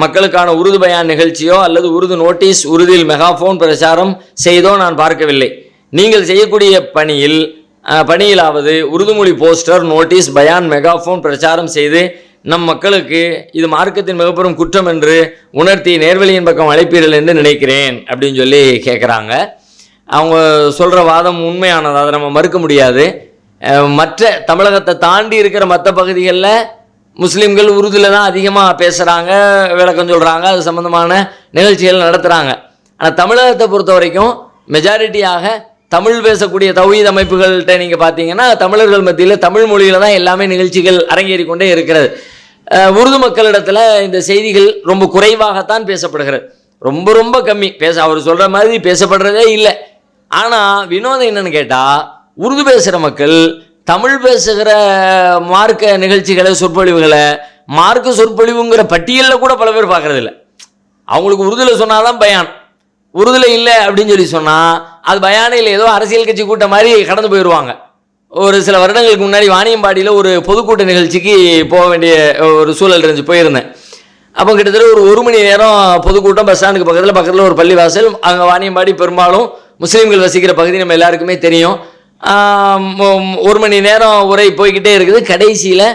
மக்களுக்கான உருது பயான் நிகழ்ச்சியோ அல்லது உருது நோட்டீஸ், உருதில் மெகாஃபோன் பிரச்சாரம் செய்தோ நான் பார்க்கவில்லை. நீங்கள் செய்யக்கூடிய பணியிலாவது உருதுமொழி போஸ்டர், நோட்டீஸ், பயான், மெகாஃபோன் பிரச்சாரம் செய்து நம் மக்களுக்கு இது மார்க்கத்தின் மிகப்பெரும் குற்றம் என்று உணர்த்தி நேர்வழியின் பக்கம் அழைப்பீர்கள் என்று நினைக்கிறேன் அப்படின்னு சொல்லி கேட்குறாங்க. அவங்க சொல்கிற வாதம் உண்மையானது, அதை நம்ம மறுக்க முடியாது. மற்ற தமிழகத்தை தாண்டி இருக்கிற மற்ற பகுதிகளில் முஸ்லீம்கள் உருதுல தான் அதிகமாக பேசுகிறாங்க, விளக்கம் சொல்கிறாங்க, அது சம்மந்தமான நிகழ்ச்சிகள் நடத்துகிறாங்க. ஆனால் தமிழகத்தை பொறுத்த வரைக்கும் மெஜாரிட்டியாக தமிழ் பேசக்கூடிய தௌஹீத் அமைப்புகள்கிட்ட நீங்கள் பார்த்தீங்கன்னா தமிழர்கள் மத்தியில் தமிழ் மொழியில் தான் எல்லாமே நிகழ்ச்சிகள் அரங்கேறி கொண்டே இருக்கிறது. உருது மக்களிடத்தில் இந்த செய்திகள் ரொம்ப குறைவாகத்தான் பேசப்படுகிறது, ரொம்ப ரொம்ப கம்மி. அவர் சொல்கிற மாதிரி பேசப்படுறதே இல்லை. ஆனால் வினோதம் என்னன்னு கேட்டால், உருது பேசுகிற மக்கள் தமிழ் பேசுகிற மார்க்க நிகழ்ச்சிகளை, சொற்பொழிவுகளை மார்க்க சொற்பொழிவுங்கிற பட்டியலில் கூட பல பேர் பார்க்குறதில்ல. அவங்களுக்கு உருதுல சொன்னாதான் பயான், உருதுல இல்லை அப்படின்னு சொல்லி சொன்னால் அது பயானையில் ஏதோ அரசியல் கட்சி கூட்டம் மாதிரி கடந்து போயிடுவாங்க. ஒரு சில வருடங்களுக்கு முன்னாடி வாணியம்பாடியில் ஒரு பொதுக்கூட்ட நிகழ்ச்சிக்கு போக வேண்டிய ஒரு சூழல் இருந்துச்சு, போயிருந்தேன். அப்போ கிட்டத்தட்ட ஒரு 1 மணி நேரம் பொதுக்கூட்டம், பஸ் ஸ்டாண்டுக்கு பக்கத்தில் ஒரு பள்ளிவாசல். அங்கே வாணியம்பாடி பெரும்பாலும் முஸ்லீம்கள் வசிக்கிற பகுதி நம்ம எல்லாருக்குமே தெரியும். 1 மணி நேரம் உரை போய்கிட்டே இருக்குது. கடைசியில்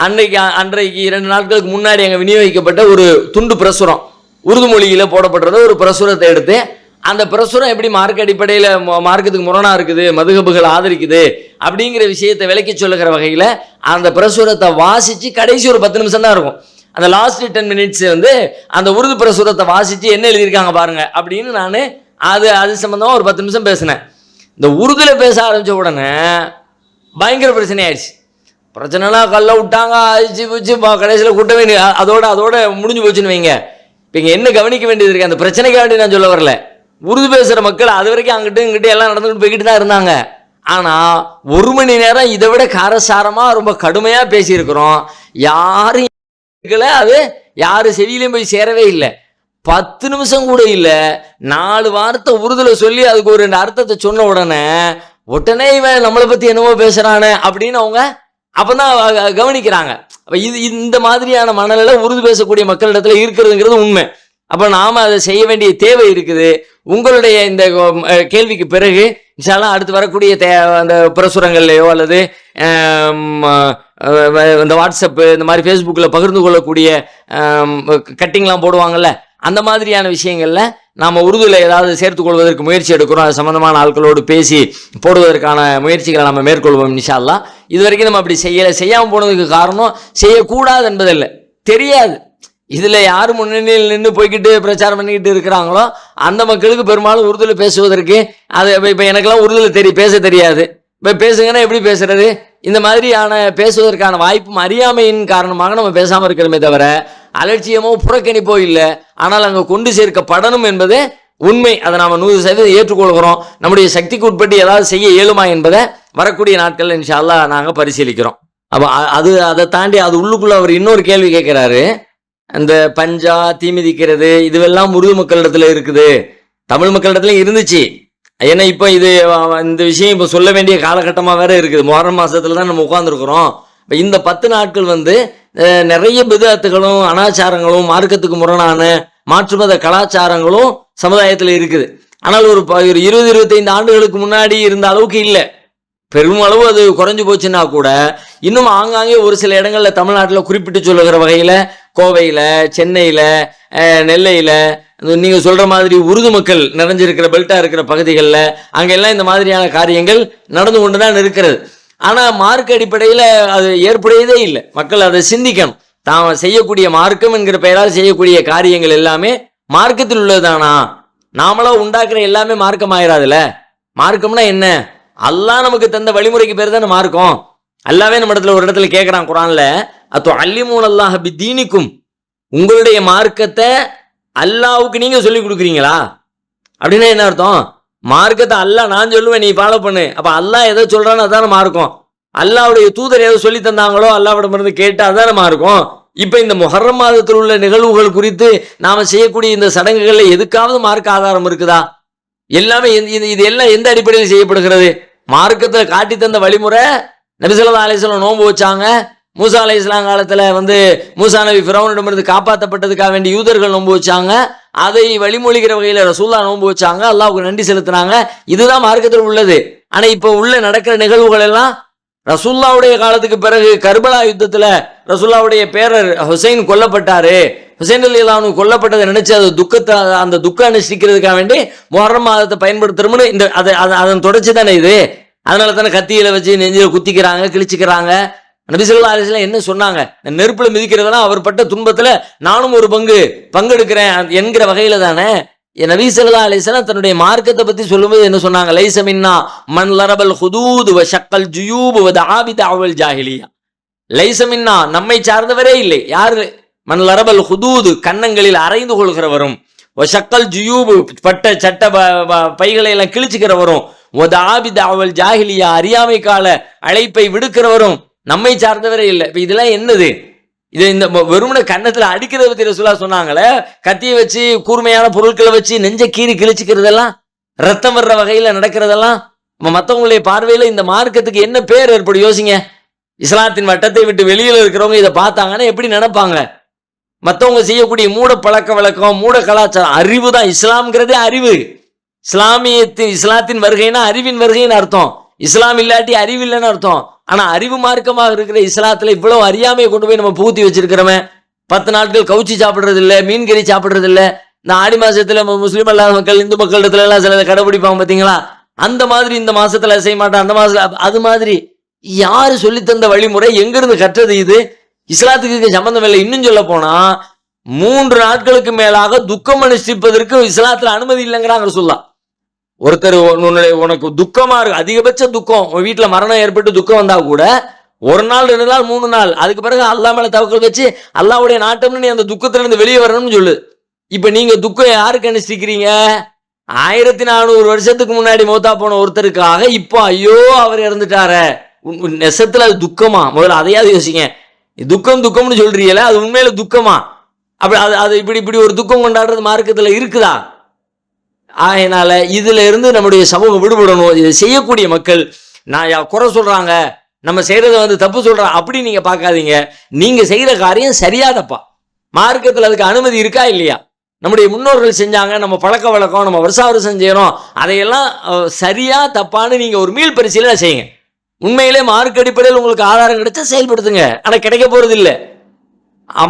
அன்றைக்கு 2 நாட்களுக்கு முன்னாடி அங்கே விநியோகிக்கப்பட்ட ஒரு துண்டு பிரசுரம், உருது மொழியில் போடப்படுறத ஒரு பிரசுரத்தை எடுத்து, அந்த பிரசுரம் எப்படி மார்க்க அடிப்படையில் மார்க்கத்துக்கு முரணாக இருக்குது, மதுகபுகள் ஆதரிக்குது அப்படிங்கிற விஷயத்தை விளக்கி சொல்லுகிற வகையில் அந்த பிரசுரத்தை வாசித்து கடைசி ஒரு 10 நிமிஷம் தான் இருக்கும். அந்த லாஸ்ட் 10 மினிட்ஸ் அந்த உருது பிரசுரத்தை வாசித்து என்ன எழுதியிருக்காங்க பாருங்க அப்படின்னு நான் அது சம்மந்தமாக ஒரு 10 நிமிஷம் பேசினேன். இந்த உருதுல பேச ஆரம்பித்த உடனே பயங்கர பிரச்சனை ஆயிடுச்சு. பிரச்சனைலாம் கல்ல விட்டாங்க, அழிச்சு வச்சு கடைசியில் கூட்டவே அதோட முடிஞ்சு போச்சுன்னு வைங்க. இப்போ இங்கே என்ன கவனிக்க வேண்டியது இருக்குது, அந்த பிரச்சனைக்கு வேண்டி நான் சொல்ல வரல. உருது பேசுகிற மக்கள் அது வரைக்கும் அங்கிட்டும் இங்கிட்டும் எல்லாம் நடந்துக்கிட்டு போய்கிட்டு தான் இருந்தாங்க. ஆனால் 1 மணி நேரம் இதை விட காரசாரமாக ரொம்ப கடுமையாக பேசியிருக்கிறோம். யாரும் அது யாரு செவியிலையும் போய் சேரவே இல்லை. 10 நிமிஷம் கூட இல்லை, 4 வார்த்தை உருதுல சொல்லி அதுக்கு ஒரு 2 அர்த்தத்தை சொன்ன உடனே இவன் நம்மளை பற்றி என்னவோ பேசுகிறானே அப்படின்னு அவங்க அப்போதான் கவனிக்கிறாங்க. அப்போ இந்த மாதிரியான மனநிலை உருது பேசக்கூடிய மக்களிடத்துல இருக்கிறதுங்கிறது உண்மை. அப்போ நாம் அதை செய்ய வேண்டிய தேவை இருக்குது. உங்களுடைய இந்த கேள்விக்கு பிறகு இன்ஷால்லாம் அடுத்து வரக்கூடிய அந்த பிரசுரங்கள்லையோ அல்லது இந்த வாட்ஸ்அப்பு இந்த மாதிரி ஃபேஸ்புக்கில் பகிர்ந்து கொள்ளக்கூடிய கட்டிங்லாம் போடுவாங்கள்ல, அந்த மாதிரியான விஷயங்களில் நாம் உருதுல ஏதாவது சேர்த்துக்கொள்வதற்கு முயற்சி எடுக்கிறோம். அது சம்மந்தமான ஆட்களோடு பேசி போடுவதற்கான முயற்சிகளை நம்ம மேற்கொள்வோம் இன்ஷா அல்லாஹ். இது வரைக்கும் நம்ம அப்படி செய்யாமல் போனதுக்கு காரணம் செய்யக்கூடாது என்பதில்லை, தெரியாது. இதில் யார் முன்னணியில் நின்று போய்கிட்டு பிரச்சாரம் பண்ணிக்கிட்டு இருக்கிறாங்களோ அந்த மக்களுக்கு பெரும்பாலும் உருதுல பேசுவதற்கு அது இப்போ எனக்கெல்லாம் உருதுல பேச தெரியாது. இப்போ பேசுங்கன்னா எப்படி பேசுறது? இந்த மாதிரியான பேசுவதற்கான வாய்ப்பும் அறியாமையின் காரணமாக நம்ம பேசாமல் இருக்கிறோமே தவிர அலட்சியமோ புறக்கணிப்போ இல்லை. ஆனால் அங்கே கொண்டு சேர்க்கப்படணும் என்பது உண்மை. அதை நாம் 100% ஏற்றுக்கொள்கிறோம். நம்முடைய சக்திக்கு உட்பட்டு ஏதாவது செய்ய இயலுமா என்பதை வரக்கூடிய நாட்கள் இன்ஷா அல்லாஹ் நாங்கள் பரிசீலிக்கிறோம். அப்போ அதை தாண்டி அது உள்ளுக்குள்ள அவர் இன்னொரு கேள்வி கேட்குறாரு. அந்த பஞ்சா தீ மிதிக்கிறது இதுவெல்லாம் உருது மக்களிடத்துல இருக்குது, தமிழ் மக்களிடத்துலையும் இருந்துச்சு. ஏன்னா இப்போ இந்த விஷயம் இப்போ சொல்ல வேண்டிய காலகட்டமாக வேற இருக்குது. முஹர்ரம் மாதத்துல தான் நம்ம உட்காந்துருக்குறோம். இப்போ இந்த 10 நாட்கள் நிறைய பிதஅத்துகளும் அனாச்சாரங்களும் மார்க்கத்துக்கு முரணான மாற்றுமத கலாச்சாரங்களும் சமுதாயத்தில் இருக்குது. ஆனால் ஒரு 20-25 ஆண்டுகளுக்கு முன்னாடி இருந்த அளவுக்கு இல்லை. பெருமளவு அது குறைஞ்சு போச்சுன்னா கூட இன்னும் ஆங்காங்கே ஒரு சில இடங்களில் தமிழ்நாட்டில் குறிப்பிட்டு சொல்லுகிற வகையில் கோவையில், சென்னையில், நெல்லையில் நீங்கள் சொல்கிற மாதிரி உருது மக்கள் நிறைஞ்சிருக்கிற பெல்ட்டாக இருக்கிற பகுதிகளில் அங்கெல்லாம் இந்த மாதிரியான காரியங்கள் நடந்து கொண்டு தான் இருக்கிறது. ஆனால் மார்க்க அடிப்படையில் அது ஏற்புடையதே இல்லை. மக்கள் அதை சிந்திக்கணும். தான் செய்யக்கூடிய மார்க்கம் என்கிற பெயரால் செய்யக்கூடிய காரியங்கள் எல்லாமே மார்க்கத்தில் உள்ளதுதானா? நாமளாக உண்டாக்குற எல்லாமே மார்க்கம் ஆயிராதுல. மார்க்கம்னா என்ன? அல்லாஹ் நமக்கு தந்த வழிமுறைக்கு பேர் தானே மார்க்கம். அல்லாவே நம்ம இடத்துல ஒரு இடத்துல கேட்குறான் குரான்ல, அத்தோ அல்லிமூன் அல்லாஹ் பி தீனிக்கும், உங்களுடைய மார்க்கத்தை அல்லாவுக்கு நீங்க சொல்லி கொடுக்குறீங்களா அப்படின்னா என்ன அர்த்தம்? மார்க்கத்தை அல்லாஹ் நான் சொல்லுவேன், நீ ஃபாலோ பண்ணு. அப்ப அல்லாஹ் எதை சொல்றான்னு அதான மார்க்கம். அல்லாவுடைய தூதர் எதை சொல்லி தந்தாங்களோ அல்லாவிடமிருந்து கேட்டு அதான மார்க்கம். இப்ப இந்த முஹர்ரம் மாதத்தில் உள்ள நிகழ்வுகள் குறித்து நாம செய்யக்கூடிய இந்த சடங்குகள்ல எதுக்காவது மார்க்க ஆதாரம் இருக்குதா? எல்லாமே இது எல்லாம் எந்த அடிப்படையில் செய்யப்படுகிறது? மார்க்கத்தை காட்டி தந்த வழிமுறை. நபி ஸல்லல்லாஹு அலைஹி வஸல்லம் நோன்பு வச்சாங்க. மூசா அலைஹிஸ்ஸலாம் காலத்துல மூசா நபி ஃபிரௌனிடமிருந்து காப்பாற்றப்பட்டதுக்காக வேண்டி யூதர்கள் நோன்பு வச்சாங்க. அதை வழிமொழிகிற வகையில ரசூலுல்லாஹ் நோன்பு வச்சாங்க, அல்லாஹ்வுக்கு நன்றி செலுத்தினாங்க. இதுதான் மார்க்கத்தில் உள்ளது. ஆனா இப்ப உள்ள நடக்கிற நிகழ்வுகள் எல்லாம் ரசூலுல்லாஹ்வுடைய காலத்துக்கு பிறகு கர்பலா யுத்தத்துல ரசூலுல்லாஹ்வுடைய பேரர் ஹுசைன் கொல்லப்பட்டாரு, ஹுசைன் ரலியல்லாஹு அன்ஹு கொல்லப்பட்டதை நினைச்சு அது துக்கத்தை அந்த துக்கம் அனுஷ்டிக்கிறதுக்காக வேண்டி முஹர்ரம் மாதத்தை பயன்படுத்துறோம்னு அதன் தொடர்ச்சி தானே இது. அதனால தானே கத்தியில வச்சு நெஞ்சில குத்திக்கிறாங்க, கிழிச்சுக்கிறாங்க. நபி ஸல்லல்லாஹு அலைஹி வஸல்லம் என்ன சொன்னாங்க? நெருப்புல மிதிக்கிறதெல்லாம் அவர் பட்ட துன்பத்துல நானும் ஒரு பங்கெடுக்கிறேன் என்கிற வகையில தானே நபி ஸல்லல்லாஹு அலைஹி வஸல்லம் தன்னுடைய மார்க்கத்தை பத்தி சொல்லும்போது என்ன சொன்னாங்க? லைஸ மின்னா மன் லரபல் ஹுதூத் வ ஷக்கல் ஜுயூப் வ தஆபி தஅவல் ஜாஹிலியா. லைஸ மின்னா நம்மை சார்ந்தவரே இல்லை. யாரு? மன் லரபல் ஹுதூத் கன்னங்களில் அரைந்து கொள்கிறவரும், வ ஷக்கல் ஜுயூப் பட்ட சட்ட பைகளை எல்லாம் கிழிச்சுக்கிறவரும், வ தஆபி தஅவல் ஜாஹிலியா அறியாமை கால அழைப்பை விடுக்கிறவரும் நம்மை சார்ந்தவரே இல்லை. இப்ப இதெல்லாம் என்னது? இது இந்த வெறுமனை கன்னத்துல அடிக்கிறத பத்தி ரசூலுல்லாஹ் சொன்னாங்களே, கத்தியை வச்சு கூர்மையான பொருட்களை வச்சு நெஞ்ச கீறி கிழிச்சுக்கிறதெல்லாம், ரத்தம் வர்ற வகையில நடக்கிறதெல்லாம் மற்றவங்களுடைய பார்வையில இந்த மார்க்கத்துக்கு என்ன பேர் ஏற்படும்? யோசிங்க. இஸ்லாத்தின் வட்டத்தை விட்டு வெளியில இருக்கிறவங்க இதை பார்த்தாங்கன்னா எப்படி நினைப்பாங்க? மற்றவங்க செய்யக்கூடிய மூட பழக்க வழக்கம், மூட கலாச்சாரம், அறிவு தான். இஸ்லாம்ங்கிறதே அறிவு. இஸ்லாத்தின் வருகைனா அறிவின் வருகைன்னு அர்த்தம். இஸ்லாம் இல்லாட்டி அறிவு இல்லைன்னு அர்த்தம். ஆனா அறிவு மார்க்கமாக இருக்கிற இஸ்லாத்துல இவ்வளவு அறியாமையை கொண்டு போய் நம்ம பூத்தி வச்சிருக்கிறோமே. 10 நாட்கள் கவுச்சி சாப்பிடுறது இல்லை, மீன் கறி சாப்பிடுறது இல்லை. இந்த ஆடி மாசத்துல முஸ்லீம் அல்லாத மக்கள் இந்து மக்களிடத்துல எல்லாம் சில கடைபிடிப்பாங்க பாத்தீங்களா? அந்த மாதிரி இந்த மாசத்துல செய்ய மாட்டான், அந்த மாசத்துல அது மாதிரி. யாரு சொல்லித்தந்த வழிமுறை? எங்கிருந்து கற்றது இது? இஸ்லாத்துக்கு சம்பந்தம் இல்லை. இன்னும் சொல்ல போனா 3 நாட்களுக்கு மேலாக துக்கம் அனுஷ்டிப்பதற்கு இஸ்லாத்துல அனுமதி இல்லைங்கிறாங்க ரசூலுல்லாஹ். ஒருத்தர் உனக்கு துக்கமா இருக்கு, அதிகபட்ச துக்கம், உன் வீட்டுல மரணம் ஏற்பட்டு துக்கம் வந்தா கூட 1 நாள் 2 நாள் 3 நாள் அதுக்கு பிறகு அல்லாஹ் மேல தவக்கல் வச்சு அல்லாஹ்வுடைய நாட்டம்னு நீ அந்த துக்கத்துல இருந்து வெளியே வரணும்னு சொல்லு. இப்ப நீங்க துக்கம் யாருக்கு அனுஷ்டிக்கிறீங்க? 1400 வருஷத்துக்கு முன்னாடி மௌத்தா போன ஒருத்தருக்காக இப்போ ஐயோ அவர் இறந்துட்டார, நெசத்துல அது துக்கமா? முதல்ல அதையாவது யோசிங்க. துக்கம் துக்கம்னு சொல்றீங்களே, அது உண்மையில துக்கமா? அப்படி அது இப்படி ஒரு துக்கம் கொண்டாடுறது மார்க்கத்தில் இருக்குதா? அதனால இதுல இருந்து நம்முடைய சமூகம் விடுபடணும். இதை செய்யக்கூடிய மக்கள் நான் குறை சொல்றாங்க, நம்ம செய்யறத தப்பு சொல்றாங்க அப்படி நீங்க பார்க்காதீங்க. நீங்க செய்யற காரியம் சரியாதப்பா, மார்க்கத்தில் அதுக்கு அனுமதி இருக்கா இல்லையா? நம்முடைய முன்னோர்கள் செஞ்சாங்க, நம்ம பழக்க வழக்கம், நம்ம வருஷம் செய்யறோம், அதையெல்லாம் சரியா தப்பான்னு நீங்க ஒரு மீள் பரிசீலனை செய்யுங்க. உண்மையிலே மார்க்க அடிப்படையில் உங்களுக்கு ஆதாரம் கிடைச்சா செயல்படுத்துங்க. ஆனா கிடைக்க போறது இல்லை.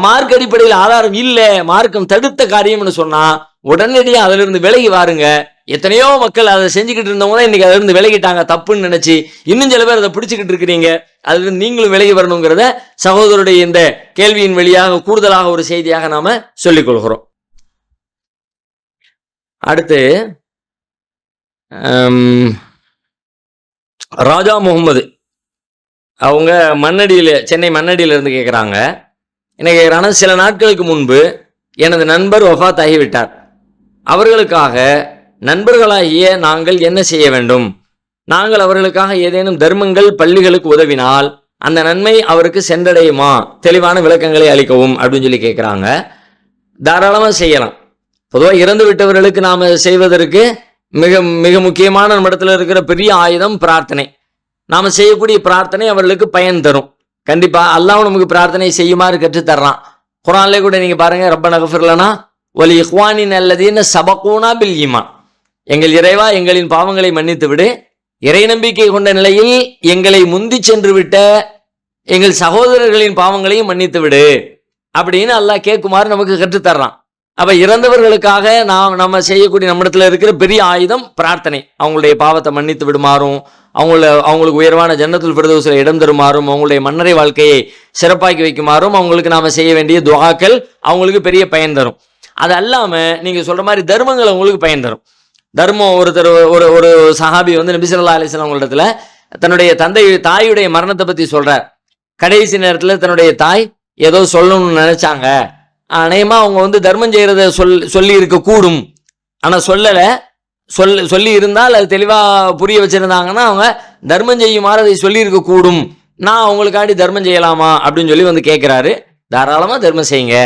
மார்க்க அடிப்படையில் ஆதாரம் இல்லை, மார்க்கம் தடுத்த காரியம்னு சொன்னா உடனடியாக அதுல இருந்து விலகி வாருங்க. எத்தனையோ மக்கள் அதை செஞ்சுக்கிட்டு இருந்தவங்க தான் இன்னைக்கு அதுல இருந்து விலகிட்டாங்க தப்புன்னு நினைச்சு. இன்னும் சில பேர் அதை பிடிச்சுக்கிட்டு இருக்கிறீங்க. அதுல இருந்து நீங்களும் விலகி வரணுங்கிறத சகோதரருடைய இந்த கேள்வியின் வழியாக கூடுதலாக ஒரு செய்தியாக நாம சொல்லிக் கொள்கிறோம். அடுத்து ராஜா முகமது அவங்க சென்னை மண்ணடியில இருந்து கேட்குறாங்க. என்ன கேட்குறாங்கன்னா, சில நாட்களுக்கு முன்பு எனது நண்பர் வஃபாத் ஆகிவிட்டார். அவர்களுக்காக நண்பர்களாகிய நாங்கள் என்ன செய்ய வேண்டும்? நாங்கள் அவர்களுக்காக ஏதேனும் தர்மங்கள் பள்ளிகளுக்கு உதவினால் அந்த நன்மை அவருக்கு சென்றடையுமா? தெளிவான விளக்கங்களை அளிக்கவும் அப்படின்னு சொல்லி கேட்குறாங்க. தாராளமாக செய்யலாம். பொதுவாக இறந்து விட்டவர்களுக்கு நாம் செய்வதற்கு மிக மிக முக்கியமான நம்ம இடத்துல இருக்கிற பெரிய ஆயுதம் பிரார்த்தனை. நாம் செய்யக்கூடிய பிரார்த்தனை அவர்களுக்கு பயன் தரும். கண்டிப்பாக அல்லாஹ் நமக்கு பிரார்த்தனை செய்யுமாறு கற்றுத்தர்றான். குர்ஆன்ல கூட நீங்க பாருங்க, ரப்பனா கஃபிர் லனா வலி இக்வானின் அல்லதீன சபகூனா பில் ஈமான். எங்கள் இறைவா, எங்களின் பாவங்களை மன்னித்து விடு, இறை நம்பிக்கை கொண்ட நிலையில் எங்களை முந்தி சென்று விட்ட எங்கள் சகோதரர்களின் பாவங்களையும் மன்னித்து விடு அப்படின்னு அல்லாஹ் கேட்குமாறு நமக்கு கற்றுத்தர்றான். அப்ப இறந்தவர்களுக்காக நம்ம செய்யக்கூடிய நம்மிடத்துல இருக்கிற பெரிய ஆயுதம் பிரார்த்தனை. அவங்களுடைய பாவத்தை மன்னித்து விடுமாறும், அவங்களுக்கு உயர்வான ஜன்னத்துல் ஃபிர்தௌஸ்ல இடம் தருமாறும், அவங்களுடைய மன்னரை வாழ்க்கையை சிறப்பாக்கி வைக்குமாறும் அவங்களுக்கு நாம செய்ய வேண்டிய துஆக்கள் அவங்களுக்கு பெரிய பயன் தரும். அது அல்லாம நீங்க சொல்ற மாதிரி தர்மங்கள் அவங்களுக்கு பயன் தரும். தர்மம் ஒரு சஹாபி நபி ஸல்லல்லாஹு அலைஹி வஸல்லம் அவங்களிடத்துல தன்னுடைய தாயுடைய மரணத்தை பத்தி சொல்றார். கடைசி நேரத்துல தன்னுடைய தாய் ஏதோ சொல்லணும்னு நினைச்சாங்க. அநேகமா அவங்க தர்மம் செய்யறத சொல்லி இருக்க கூடும். ஆனா சொல்லி இருந்தால் அது தெளிவா புரிய வச்சிருந்தாங்கன்னா அவங்க தர்மம் செய்யுமாறு அதை சொல்லி இருக்க கூடும். நான் அவங்களுக்காண்டி தர்மம் செய்யலாமா அப்படின்னு சொல்லி கேட்கிறாரு. தாராளமா தர்மம் செய்யுங்க,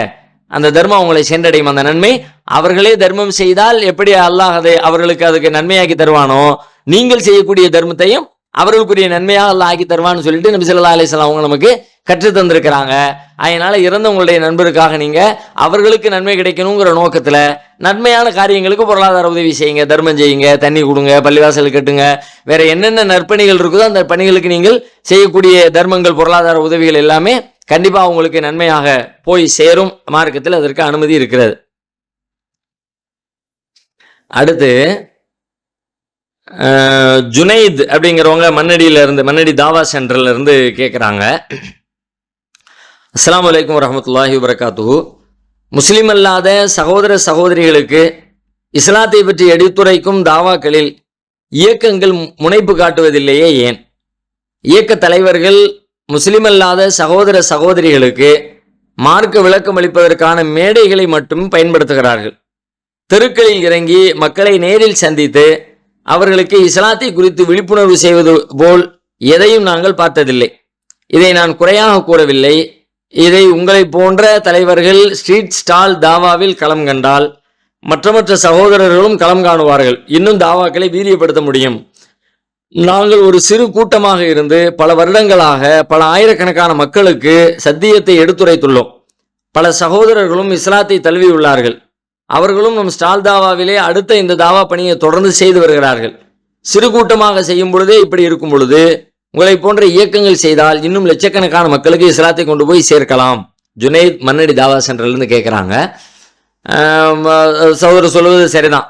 அந்த தர்மம் அவங்களை சென்றடையும். அந்த நன்மை அவர்களே தர்மம் செய்தால் எப்படி அல்லாஹ் அதை அவர்களுக்கு அதுக்கு நன்மையாக்கி தருவானோ, நீங்கள் செய்யக்கூடிய தர்மத்தையும் அவர்களுக்குரிய நன்மையாக அல்லாஹ் ஆக்கி தருவான்னு சொல்லிட்டு நபி ஸல்லல்லாஹு அலைஹி வஸல்லம் அவங்க நமக்கு கற்று தந்திருக்கிறாங்க. அதனால இறந்தவங்களுடைய நண்பருக்காக நீங்க அவர்களுக்கு நன்மை கிடைக்கணுங்கிற நோக்கத்துல நன்மையான காரியங்களுக்கு பொருளாதார உதவி செய்யுங்க, தர்மம் செய்யுங்க, தண்ணி கொடுங்க, பள்ளிவாசல் கட்டுங்க, வேற என்னென்ன நற்பணிகள் இருக்குதோ அந்த பணிகளுக்கு நீங்கள் செய்யக்கூடிய தர்மங்கள், பொருளாதார உதவிகள் எல்லாமே கண்டிப்பா அவங்களுக்கு நன்மையாக போய் சேரும். மார்க்கத்தில் அதற்கு அனுமதி இருக்கிறது. அடுத்து ஜுனைத் அப்படிங்கிறவங்க மண்ணடி தாவா சென்டர்ல இருந்து கேட்குறாங்க. அஸ்ஸலாமு அலைக்கும் வரஹ்மத்துல்லாஹி வபரகாத்துஹு. முஸ்லிம் அல்லாத சகோதர சகோதரிகளுக்கு இஸ்லாத்தை பற்றி எடுத்துரைக்கும் தாவாக்களில் இயக்கங்கள் முனைப்பு காட்டுவதில்லையே ஏன்? இயக்க தலைவர்கள் முஸ்லிம் அல்லாத சகோதர சகோதரிகளுக்கு மார்க்க விளக்கம் அளிப்பதற்கான மேடைகளை மட்டும் பயன்படுத்துகிறார்கள். தெருக்களில் இறங்கி மக்களை நேரில் சந்தித்து அவர்களுக்கு இஸ்லாத்தை குறித்து விழிப்புணர்வு செய்வது போல் எதையும் நாங்கள் பார்த்ததில்லை. இதை நான் குறையாக கூறவில்லை. இதை உங்களை போன்ற தலைவர்கள் ஸ்ட்ரீட் ஸ்டால் தாவாவில் களம் கண்டால் மற்ற சகோதரர்களும் களம் காணுவார்கள். இன்னும் தாவாக்களை வீரியப்படுத்த முடியும். நாங்கள் ஒரு சிறு கூட்டமாக இருந்து பல வருடங்களாக பல ஆயிரக்கணக்கான மக்களுக்கு சத்தியத்தை எடுத்துரைத்துள்ளோம். பல சகோதரர்களும் இஸ்லாத்தை தழுவியுள்ளார்கள். அவர்களும் நம் ஸ்டால் தாவாவிலே அடுத்த இந்த தாவா பணியை தொடர்ந்து செய்து வருகிறார்கள். சிறு கூட்டமாக செய்யும் பொழுதே இப்படி இருக்கும் பொழுது உங்களை போன்ற இயக்கங்கள் செய்தால் இன்னும் லட்சக்கணக்கான மக்களுக்கு இஸ்லாத்தை கொண்டு போய் சேர்க்கலாம். ஜுனைத் மண்ணடி தாவா சென்டர்லேருந்து கேட்குறாங்க. சகோதரர் சொல்வது சரிதான்.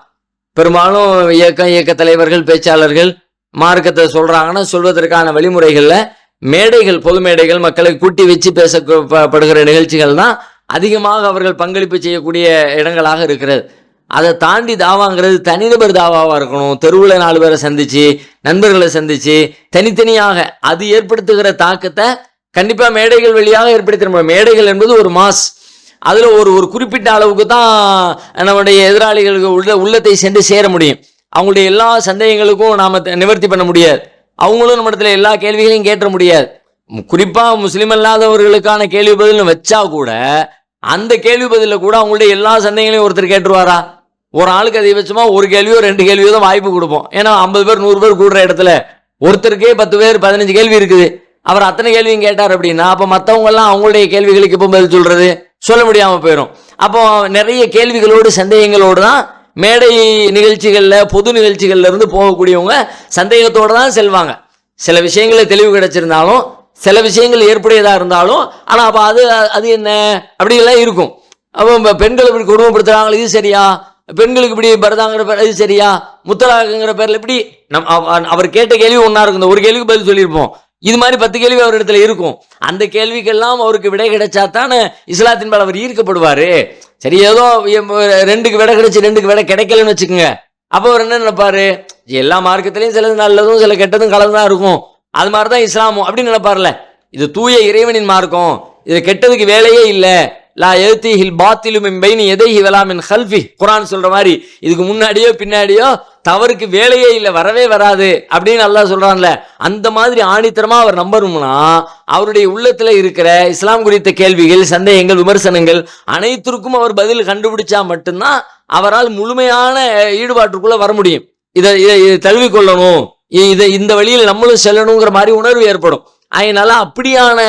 பெரும்பாலும் இயக்க தலைவர்கள், பேச்சாளர்கள் மார்க்கத்தை சொல்றாங்கன்னா சொல்வதற்கான வழிமுறைகளில் மேடைகள், பொது மேடைகள், மக்களை கூட்டி வச்சு பேசப்படுகிற நிகழ்ச்சிகள் தான் அதிகமாக அவர்கள் பங்களிப்பு செய்யக்கூடிய இடங்களாக இருக்கிறது. அதை தாண்டி தாவாங்கிறது தனிநபர் தாவாவாக இருக்கணும். தெருவில் 4 பேரை சந்திச்சு, நண்பர்களை சந்திச்சு, தனித்தனியாக அது ஏற்படுத்துகிற தாக்கத்தை கண்டிப்பாக மேடைகள் வழியாக ஏற்படுத்த முடியும். மேடைகள் என்பது ஒரு மாஸ், அதில் ஒரு குறிப்பிட்ட அளவுக்கு தான் நம்முடைய எதிராளிகளுக்கு உள்ளத்தை சென்று சேர முடியும். அவங்களுடைய எல்லா சந்தேகங்களுக்கும் நாம் நிவர்த்தி பண்ண முடியாது. அவங்களும் நம்ம இடத்துல எல்லா கேள்விகளையும் கேட்ட முடியாது. குறிப்பாக முஸ்லீம் அல்லாதவர்களுக்கான கேள்வி பதில்னு வச்சா கூட அந்த கேள்வி பதிலில் கூட அவங்களுடைய எல்லா சந்தேகங்களையும் ஒருத்தர் கேட்டுருவாரா? ஒரு ஆளுக்கு அதிகபட்சமாக ஒரு கேள்வியோ 2 கேள்வியோ தான் வாய்ப்பு கொடுப்போம். ஏன்னா 50 பேர் 100 பேர் கூடுற இடத்துல ஒருத்தருக்கே 10 பேர் 15 கேள்வி இருக்குது. அவர் அத்தனை கேள்வியும் கேட்டார் அப்படின்னா அப்போ மற்றவங்கெல்லாம் அவங்களுடைய கேள்விகளுக்கு இப்போ பதில் சொல்றது சொல்ல முடியாமல் போயிடும். அப்போ நிறைய கேள்விகளோடு சந்தேகங்களோடு தான் மேடை நிகழ்ச்சிகளில் பொது நிகழ்ச்சிகள்ல இருந்து போகக்கூடியவங்க சந்தேகத்தோடு தான் செல்வாங்க. சில விஷயங்களில் தெளிவு கிடைச்சிருந்தாலும் சில விஷயங்கள் ஏற்புடையதாக இருந்தாலும் ஆனால் அப்போ அது என்ன அப்படிலாம் இருக்கும். அப்போ பெண்களை இப்படி கொடுமைப்படுத்துகிறாங்களே இது சரியா, பெண்களுக்கு இப்படி பரதாங்கிற பேர் இது சரியா, முத்தலாக்குங்கிற பேரில் இப்படி அவர் கேட்ட கேள்வி ஒன்றா இருக்கும். இந்த ஒரு கேள்விக்கு பதில் சொல்லியிருப்போம். இது மாதிரி 10 கேள்வி அவர் இடத்துல இருக்கும். அந்த கேள்விக்கெல்லாம் அவருக்கு விடை கிடைச்சா தானே இஸ்லாத்தின் மேல் அவர் ஈர்க்கப்படுவார். சரி, ஏதோ 2க்கு விடை கிடைச்சி 2க்கு விடை கிடைக்கலன்னு வச்சுக்கோங்க. அப்போ அவர் என்ன நினைப்பாரு, எல்லா மார்க்கத்திலையும் சிலது நல்லதும் சில கெட்டதும் கலந்து தான் இருக்கும், அது மாதிரி தான் இஸ்லாமும் அப்படின்னு நினைப்பார்ல. இது தூய இறைவனின் மார்க்கம், இது கெட்டதுக்கு வேலையே இல்லை. லா யதீஹில் பாத்திலு மின் பைனி யதைஹி வலா மின் கல்ஃபி, குர்ஆன் சொல்ற மாதிரி இதுக்கு முன்னாடியோ பின்னாடியோ தவறுக்கு வேலையே இல்லை, வரவே வராது அப்படின்னு அல்லாஹ் சொல்றான்ல. அந்த மாதிரி ஆணித்தரமா அவர் நம்பணும்னா அவருடைய உள்ளத்துல இருக்கிற இஸ்லாம் குறித்த கேள்விகள், சந்தேகங்கள், விமர்சனங்கள் அனைத்திற்கும் அவர் பதில் கண்டுபிடிச்சா மட்டும்தான் அவரால் முழுமையான ஈடுபாட்டுக்குள்ள வர முடியும். இதை தழுவிக்கொள்ளணும், இந்த வழியில் நம்மளும் செல்லணுங்கிற மாதிரி உணர்வு ஏற்படும். அதனால அப்படியான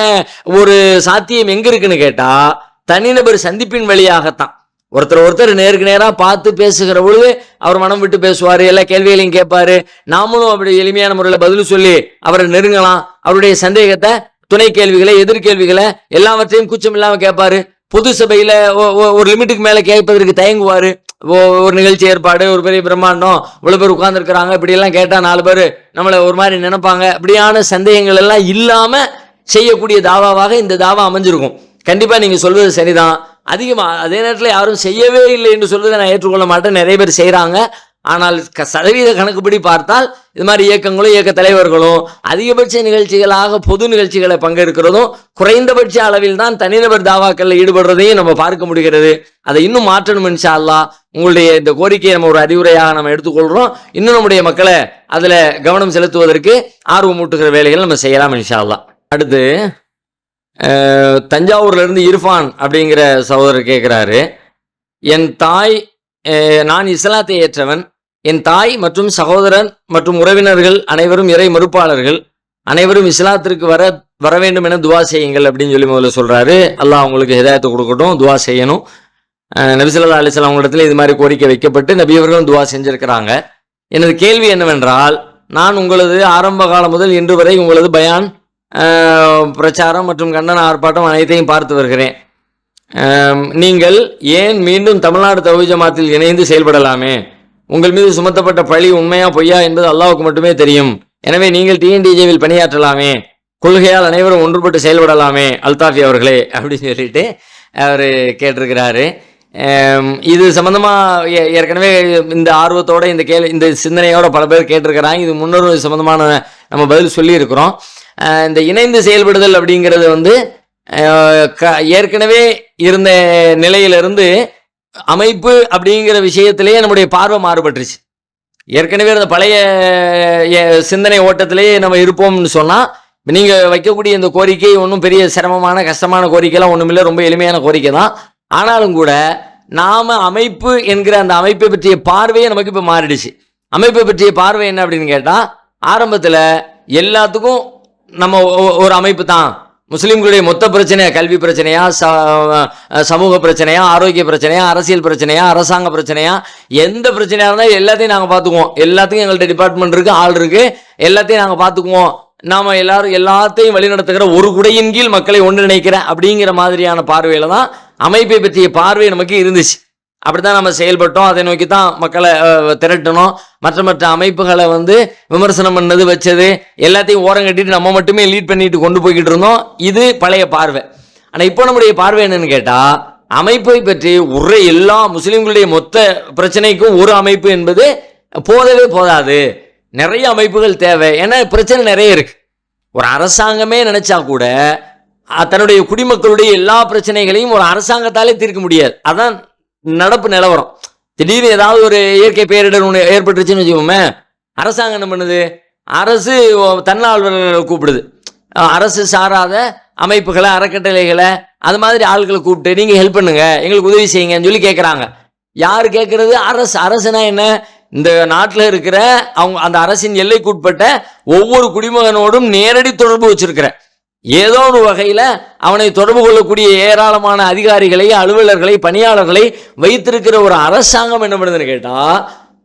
ஒரு சாத்தியம் எங்க இருக்குன்னு கேட்டா தனிநபர் சந்திப்பின் வழியாகத்தான். ஒருத்தர் நேருக்கு நேராக பார்த்து பேசுகிற பொழுது அவர் மனம் விட்டு பேசுவார், எல்லா கேள்விகளையும் கேட்பாரு. நாமளும் அப்படி எளிமையான முறையில் பதில் சொல்லி அவரை நெருங்கலாம். அவருடைய சந்தேகத்தை, துணை கேள்விகளை, எதிர்கேள்விகளை எல்லாவற்றையும் கூச்சம் இல்லாமல் கேட்பாரு. பொது சபையில் ஒரு லிமிட்டுக்கு மேலே கேட்பதற்கு தயங்குவார். ஒரு நிகழ்ச்சி ஏற்பாடு, ஒரு பெரிய பிரம்மாண்டம், இவ்வளோ பேர் உட்கார்ந்துருக்கிறாங்க, இப்படியெல்லாம் கேட்டால் 4 பேர் நம்மளை ஒரு மாதிரி நினைப்பாங்க. இப்படியான சந்தேகங்கள் எல்லாம் இல்லாமல் செய்யக்கூடிய தாவாவாக இந்த தாவா அமைஞ்சிருக்கும். கண்டிப்பாக நீங்கள் சொல்வது சரிதான். அதிகமாக அதே நேரத்தில் யாரும் செய்யவே இல்லை என்று சொல்வதை நான் ஏற்றுக்கொள்ள மாட்டேன். நிறைய பேர் செய்கிறாங்க. ஆனால் சதவீத கணக்குப்படி பார்த்தால் இது மாதிரி இயக்கங்களும் இயக்க தலைவர்களும் அதிகபட்ச நிகழ்ச்சிகளாக பொது நிகழ்ச்சிகளை பங்கெடுக்கிறதும் குறைந்தபட்ச அளவில் தான் தனிநபர் தாவாக்களில் ஈடுபடுறதையும் நம்ம பார்க்க முடிகிறது. அதை இன்னும் மாற்றணும் இன்ஷா அல்லாஹ். உங்களுடைய இந்த கோரிக்கையை நம்ம ஒரு அறிவுரையாக நம்ம எடுத்துக்கொள்கிறோம். இன்னும் நம்முடைய மக்களை அதில் கவனம் செலுத்துவதற்கு ஆர்வமூட்டுகிற வேலைகள் நம்ம செய்யலாம் இன்ஷா அல்லாஹ். அடுத்து தஞ்சாவூர்ல இருந்து இர்ஃபான் அப்படிங்கிற சகோதரர் கேட்குறாரு, என் தாய், நான் இஸ்லாத்தை ஏற்றவன், என் தாய் மற்றும் சகோதரன் மற்றும் உறவினர்கள் அனைவரும் இறை மறுப்பாளர்கள், அனைவரும் இஸ்லாத்திற்கு வர வேண்டும் என துவா செய்யுங்கள் அப்படின்னு சொல்லி முதல்ல சொல்றாரு. அல்லாஹ் அவங்களுக்கு ஹிதாயத்தை கொடுக்கட்டும், துவா செய்யணும். நபி ஸல்லல்லாஹு அலைஹி வஸல்லம் அவங்களிடத்துல இது மாதிரி கோரிக்கை வைக்கப்பட்டு நபி அவர்களும் துவா செஞ்சிருக்கிறாங்க. எனது கேள்வி என்னவென்றால், நான் உங்களது ஆரம்ப காலம் முதல் இன்று வரை உங்களது பயான், பிரச்சாரம் மற்றும் கண்டன ஆர்ப்பாட்டம் அனைத்தையும் பார்த்து வருகிறேன். நீங்கள் ஏன் மீண்டும் தமிழ்நாடு தௌஹீத் ஜமாத்தில் இணைந்து செயல்படலாமே? உங்கள் மீது சுமத்தப்பட்ட பழி உண்மையா பொய்யா என்பது அல்லாஹ்வுக்கு மட்டுமே தெரியும். எனவே நீங்கள் டிஎன்டிஜேவில் பணியாற்றலாமே, கொள்கையால் அனைவரும் ஒன்றுபட்டு செயல்படலாமே அல்தாஃபி அவர்களே அப்படின்னு சொல்லிட்டு அவர் கேட்டிருக்கிறாரு. இது சம்பந்தமாக ஏற்கனவே இந்த ஆர்வத்தோட இந்த சிந்தனையோட பல பேர் கேட்டிருக்கிறாங்க. இது முன்னொரு சம்பந்தமான நம்ம பதில் சொல்லியிருக்கிறோம். இந்த இணைந்து செயல்படுதல் அப்படிங்கிறது ஏற்கனவே இருந்த நிலையிலிருந்து அமைப்பு அப்படிங்கிற விஷயத்திலேயே நம்முடைய பார்வை மாறுபட்டுருச்சு. ஏற்கனவே இருந்த பழைய சிந்தனை ஓட்டத்திலேயே நம்ம இருப்போம்னு சொன்னால், நீங்கள் வைக்கக்கூடிய இந்த கோரிக்கை ஒன்றும் பெரிய சிரமமான கஷ்டமான கோரிக்கைலாம் ஒன்றும் இல்லை, ரொம்ப எளிமையான கோரிக்கை தான். ஆனாலும் கூட நாம் அமைப்பு என்கிற அந்த அமைப்பை பற்றிய பார்வையே நமக்கு இப்போ மாறிடுச்சு. அமைப்பை பற்றிய பார்வை என்ன அப்படின்னு கேட்டால், ஆரம்பத்தில் எல்லாத்துக்கும் நம்ம ஒரு அமைப்பு தான், முஸ்லீம்களுடைய மொத்த பிரச்சனையா, கல்வி பிரச்சனையா, சமூக பிரச்சனையா, ஆரோக்கிய பிரச்சனையா, அரசியல் பிரச்சனையா, அரசாங்க பிரச்சனையா, எந்த பிரச்சனையாக இருந்தாலும் எல்லாத்தையும் நாங்கள் பார்த்துக்குவோம், எல்லாத்துக்கும் எங்கள்கிட்ட டிபார்ட்மெண்ட் இருக்குது, ஆள் இருக்குது, எல்லாத்தையும் நாங்கள் பார்த்துக்குவோம், நாம் எல்லாத்தையும் வழிநடத்துகிற ஒரு குடையின் கீழ் மக்களை ஒன்றிணைக்கிற அப்படிங்கிற மாதிரியான பார்வையில் தான் அமைப்பை பற்றிய பார்வை நமக்கு இருந்துச்சு. அப்படித்தான் நம்ம செயல்பட்டோம். அதை நோக்கி தான் மக்களை திரட்டணும். மற்ற அமைப்புகளை விமர்சனம் பண்ணது, வச்சது எல்லாத்தையும் ஓரம் கட்டிட்டு நம்ம மட்டுமே லீட் பண்ணிட்டு கொண்டு போய்கிட்டு இருந்தோம். இது பழைய பார்வை. ஆனால் இப்போ நம்முடைய பார்வை என்னன்னு கேட்டால், அமைப்பை பற்றி எல்லா முஸ்லீம்களுடைய மொத்த பிரச்சனைக்கும் ஒரு அமைப்பு என்பது போதவே போதாது, நிறைய அமைப்புகள் தேவை. ஏன்னா பிரச்சனை நிறைய இருக்கு. ஒரு அரசாங்கமே நினைச்சா கூட தன்னுடைய குடிமக்களுடைய எல்லா பிரச்சனைகளையும் ஒரு அரசாங்கத்தாலே தீர்க்க முடியாது. அதான் நடப்பு நிலவரம். திடீர்னு ஏதாவது ஒரு இயற்கை பேரிடர் ஒன்று ஏற்பட்டுருச்சுன்னு வச்சுக்கோமே, அரசாங்கம் என்ன பண்ணுது? அரசு தன்னார்வலர்களை கூப்பிடுது. அரசு சாராத அமைப்புகளை, அறக்கட்டளைகளை, அது மாதிரி ஆட்களை கூப்பிட்டு நீங்கள் ஹெல்ப் பண்ணுங்க, எங்களுக்கு உதவி செய்யுங்கன்னு சொல்லி கேட்குறாங்க. யார் கேட்கறது? அரசு. அரசுனா என்ன? இந்த நாட்டில் இருக்கிற அவங்க அந்த அரசின் எல்லைக்குட்பட்ட ஒவ்வொரு குடிமகனோடும் நேரடி தொடர்பு வச்சிருக்கிற ஏதோ ஒரு வகையில் அவனை தொடர்பு கொள்ளக்கூடிய ஏராளமான அதிகாரிகளை, அலுவலர்களை, பணியாளர்களை வைத்திருக்கிற ஒரு அரசாங்கம் என்ன பண்ணுதுன்னு கேட்டால்,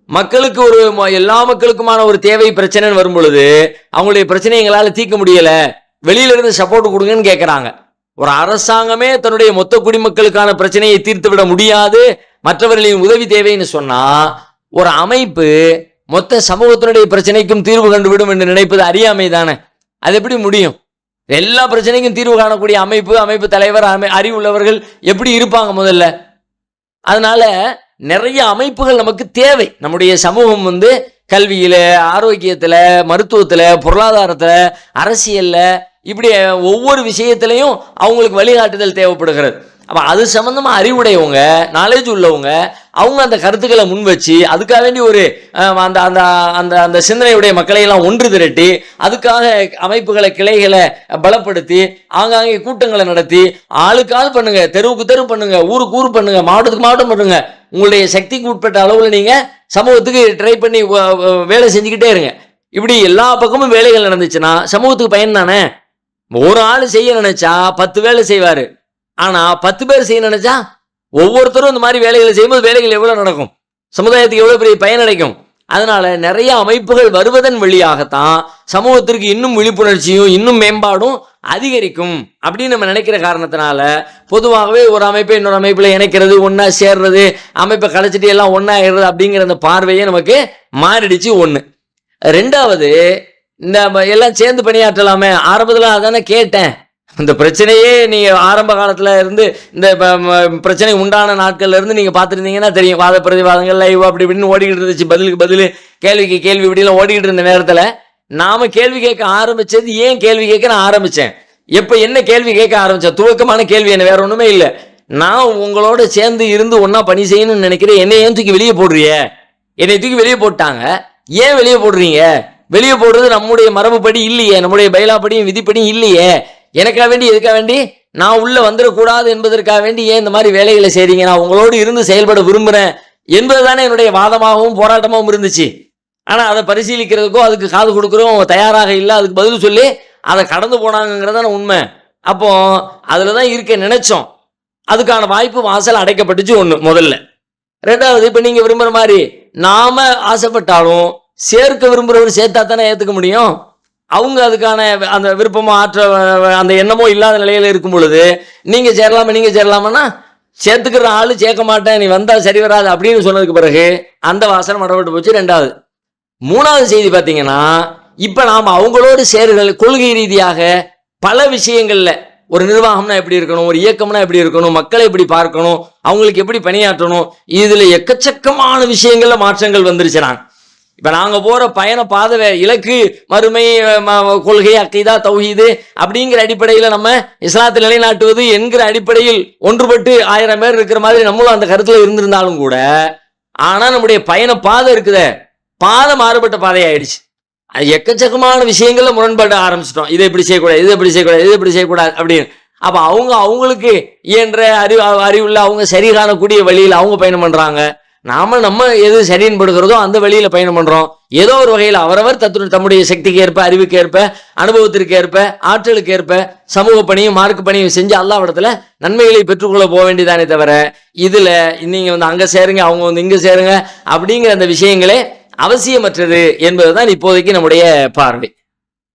மக்களுக்கு ஒரு எல்லா மக்களுக்குமான ஒரு தேவை பிரச்சனைன்னு வரும் பொழுது அவங்களுடைய பிரச்சனை எங்களால் தீர்க்க முடியலை, வெளியிலிருந்து சப்போர்ட் கொடுங்கன்னு கேட்குறாங்க. ஒரு அரசாங்கமே தன்னுடைய மொத்த குடிமக்களுக்கான பிரச்சனையை தீர்த்து விட முடியாது, மற்றவர்களின் உதவி தேவைன்னு சொன்னால், ஒரு அமைப்பு மொத்த சமூகத்தினுடைய பிரச்சனைக்கும் தீர்வு கண்டுவிடும் என்று நினைப்பது அறியாமை தானே. அது எப்படி முடியும்? எல்லா பிரச்சனைக்கும் தீர்வு காணக்கூடிய அமைப்பு தலைவர், அறிவுள்ளவர்கள் எப்படி இருப்பாங்க முதல்ல? அதனால நிறைய அமைப்புகள் நமக்கு தேவை. நம்முடைய சமூகம் கல்வியில, ஆரோக்கியத்துல, மருத்துவத்துல, பொருளாதாரத்துல, அரசியல்ல, இப்படி ஒவ்வொரு விஷயத்திலையும் அவங்களுக்கு வழிகாட்டுதல் தேவைப்படுகிறது. அப்ப அது சம்பந்தமா அறிவுடையவங்க, நாலேஜ் உள்ளவங்க, அவங்க அந்த கருத்துக்களை முன் வச்சு அதுக்காக வேண்டி ஒரு அந்த அந்த அந்த அந்த சிந்தனையுடைய மக்களை எல்லாம் ஒன்று திரட்டி அதுக்காக அமைப்புகளை, கிளைகளை பலப்படுத்தி ஆங்காங்கே கூட்டங்களை நடத்தி ஆளுக்கு ஆள் பண்ணுங்க, தெருவுக்கு தெரு பண்ணுங்க, ஊருக்கு ஊர் பண்ணுங்க, மாவட்டத்துக்கு மாவட்டம் பண்ணுங்க. உங்களுடைய சக்திக்கு உட்பட்ட அளவுல நீங்க சமூகத்துக்கு ட்ரை பண்ணி வேலை செஞ்சுக்கிட்டே இருங்க. இப்படி எல்லா பக்கமும் வேலைகள் நடந்துச்சுன்னா சமூகத்துக்கு பயன் தானே. ஒரு ஆள் செய்ய நினைச்சா 10 வேலை செய்வாரு. ஆனா 10 பேர் செய்ய நினைச்சா ஒவ்வொருத்தரும் இந்த மாதிரி வேலைகளை செய்யும்போது வேலைகள் எவ்வளவு நடக்கும், சமுதாயத்துக்கு எவ்வளவு பெரிய பயன் அடைக்கும். அதனால நிறைய அமைப்புகள் வருவதன் வழியாகத்தான் சமூகத்திற்கு இன்னும் விழிப்புணர்ச்சியும் இன்னும் மேம்பாடும் அதிகரிக்கும் அப்படின்னு நம்ம நினைக்கிற காரணத்தினால பொதுவாகவே ஒரு அமைப்பை இன்னொரு அமைப்புல இணைக்கிறது, ஒன்னா சேர்றது, அமைப்பை கலைச்சிட்டு எல்லாம் ஒன்னா ஆயிடுறது அப்படிங்கிற அந்த பார்வையே நமக்கு மாறிடுச்சு. ஒண்ணு. ரெண்டாவது, இந்த எல்லாம் சேர்ந்து பணியாற்றலாமே. ஆரம்பத்தில் அதானே கேட்டேன். இந்த பிரச்சனையே நீங்க ஆரம்ப காலத்துல இருந்து இந்த பிரச்சனை உண்டான நாட்கள்ல இருந்து நீங்க பார்த்துருந்தீங்கன்னா தெரியும். வாத பிரதிவாதங்கள் லைவ் அப்படி இப்படின்னு ஓடிக்கிட்டு இருந்துச்சு. பதிலுக்கு பதில், கேள்விக்கு கேள்வி, இப்படிலாம் ஓடிக்கிட்டு இருந்த நேரத்துல நாம கேள்வி கேட்க ஆரம்பிச்சது, ஏன் கேள்வி கேட்க நான் ஆரம்பிச்சேன், எப்ப என்ன கேள்வி கேட்க ஆரம்பிச்சேன், துவக்கமான கேள்வி என்ன, வேற ஒண்ணுமே இல்லை. நான் உங்களோட சேர்ந்து இருந்து ஒன்னா பணி செய்யணும்னு நினைக்கிறேன், என்னை ஏன் தூக்கி வெளியே போடுறிய? என்னை தூக்கி வெளியே போட்டாங்க, ஏன் வெளியே போடுறீங்க? வெளியே போடுறது நம்முடைய மரபுப்படி இல்லையே, நம்முடைய பைலாப்படியும் விதிப்படியும் இல்லையே. எனக்காக வேண்டி, எதுக்காக வேண்டி, நான் உள்ள வந்துடக்கூடாது என்பதற்காக வேண்டி ஏன் இந்த மாதிரி வேலைகளை செய்றீங்க? நான் உங்களோடு இருந்து செயல்பட விரும்புறேன் என்பதுதானே என்னுடைய வாதமாகவும் போராட்டமாகவும் இருந்துச்சு. ஆனா அதை பரிசீலிக்கிறதுக்கோ அதுக்கு காது கொடுக்குறோம் தயாராக இல்லை. அதுக்கு பதில் சொல்லி அதை கடந்து போனாங்கிறதான உண்மை. அப்போ அதுலதான் இருக்க நினைச்சோம். அதுக்கான வாய்ப்பு வாசல் அடைக்கப்பட்டுச்சு. ஒண்ணு முதல்ல. ரெண்டாவது, இப்ப நீங்க விரும்புற மாதிரி நாம ஆசைப்பட்டாலும் சேர்க்க விரும்புறவர் சேர்த்தா தானே ஏத்துக்க முடியும். அவங்க அதுக்கான அந்த விருப்பமோ ஆற்ற அந்த எண்ணமோ இல்லாத நிலையில இருக்கும் பொழுது நீங்க சேரலாமன்னா சேர்த்துக்கிற ஆளு சேர்க்க மாட்டேன், நீ வந்தா சரி வராது அப்படின்னு சொன்னதுக்கு பிறகு அந்த வாசனம் அடப்பட்டு போச்சு. ரெண்டாவது. மூணாவது செய்தி பார்த்தீங்கன்னா, இப்ப நாம அவங்களோடு சேருதல் கொள்கை ரீதியாக பல விஷயங்கள்ல, ஒரு நிர்வாகம்னா எப்படி இருக்கணும், ஒரு இயக்கம்னா எப்படி இருக்கணும், மக்களை எப்படி பார்க்கணும், அவங்களுக்கு எப்படி பணியாற்றணும், இதுல எக்கச்சக்கமான விஷயங்கள்ல மாற்றங்கள் வந்துருச்சுறாங்க. இப்ப நாங்க போற பயண பாதை இலக்கு மறுமை கொள்கை, அக்கீதா, தௌஹீது அப்படிங்கிற அடிப்படையில நம்ம இஸ்லாத்தில் நிலைநாட்டுவது என்கிற அடிப்படையில் ஒன்றுபட்டு 1000 பேர் இருக்கிற மாதிரி நம்மளும் அந்த கருத்துல இருந்திருந்தாலும் கூட, ஆனா நம்முடைய பயண பாதை இருக்குதே, பாதை மாறுபட்ட பாதை ஆயிடுச்சு. எக்கச்சக்கமான விஷயங்கள்ல முரண்பாடு ஆரம்பிச்சிட்டோம். இதை எப்படி செய்யக்கூடாது, இது எப்படி செய்யக்கூடாது, இது எப்படி செய்யக்கூடாது அப்படின்னு. அப்ப அவங்களுக்கு இயன்ற அறிவுள்ள அவங்க சரி காணக்கூடிய வழியில் அவங்க பயணம் பண்றாங்க. நம்ம எது சரின்னு படுகிறதோ அந்த வழியில பயணம் பண்றோம். ஏதோ ஒரு வகையில் அவரவர் தம்முடைய சக்திக்கு ஏற்ப, அறிவுக்கு ஏற்ப, அனுபவத்திற்கு ஏற்ப, ஆற்றலுக்கு ஏற்ப சமூக பணியும் மார்க்க பணியும் செஞ்சு அல்லாஹ்விடத்துல நன்மைகளை பெற்றுக்கொள்ள போக வேண்டியதானே தவிர, இதுல நீங்க அங்க சேருங்க, அவங்க இங்க சேருங்க அப்படிங்கிற அந்த விஷயங்களே அவசியமற்றது என்பதுதான் இப்போதைக்கு நம்முடைய பார்வை.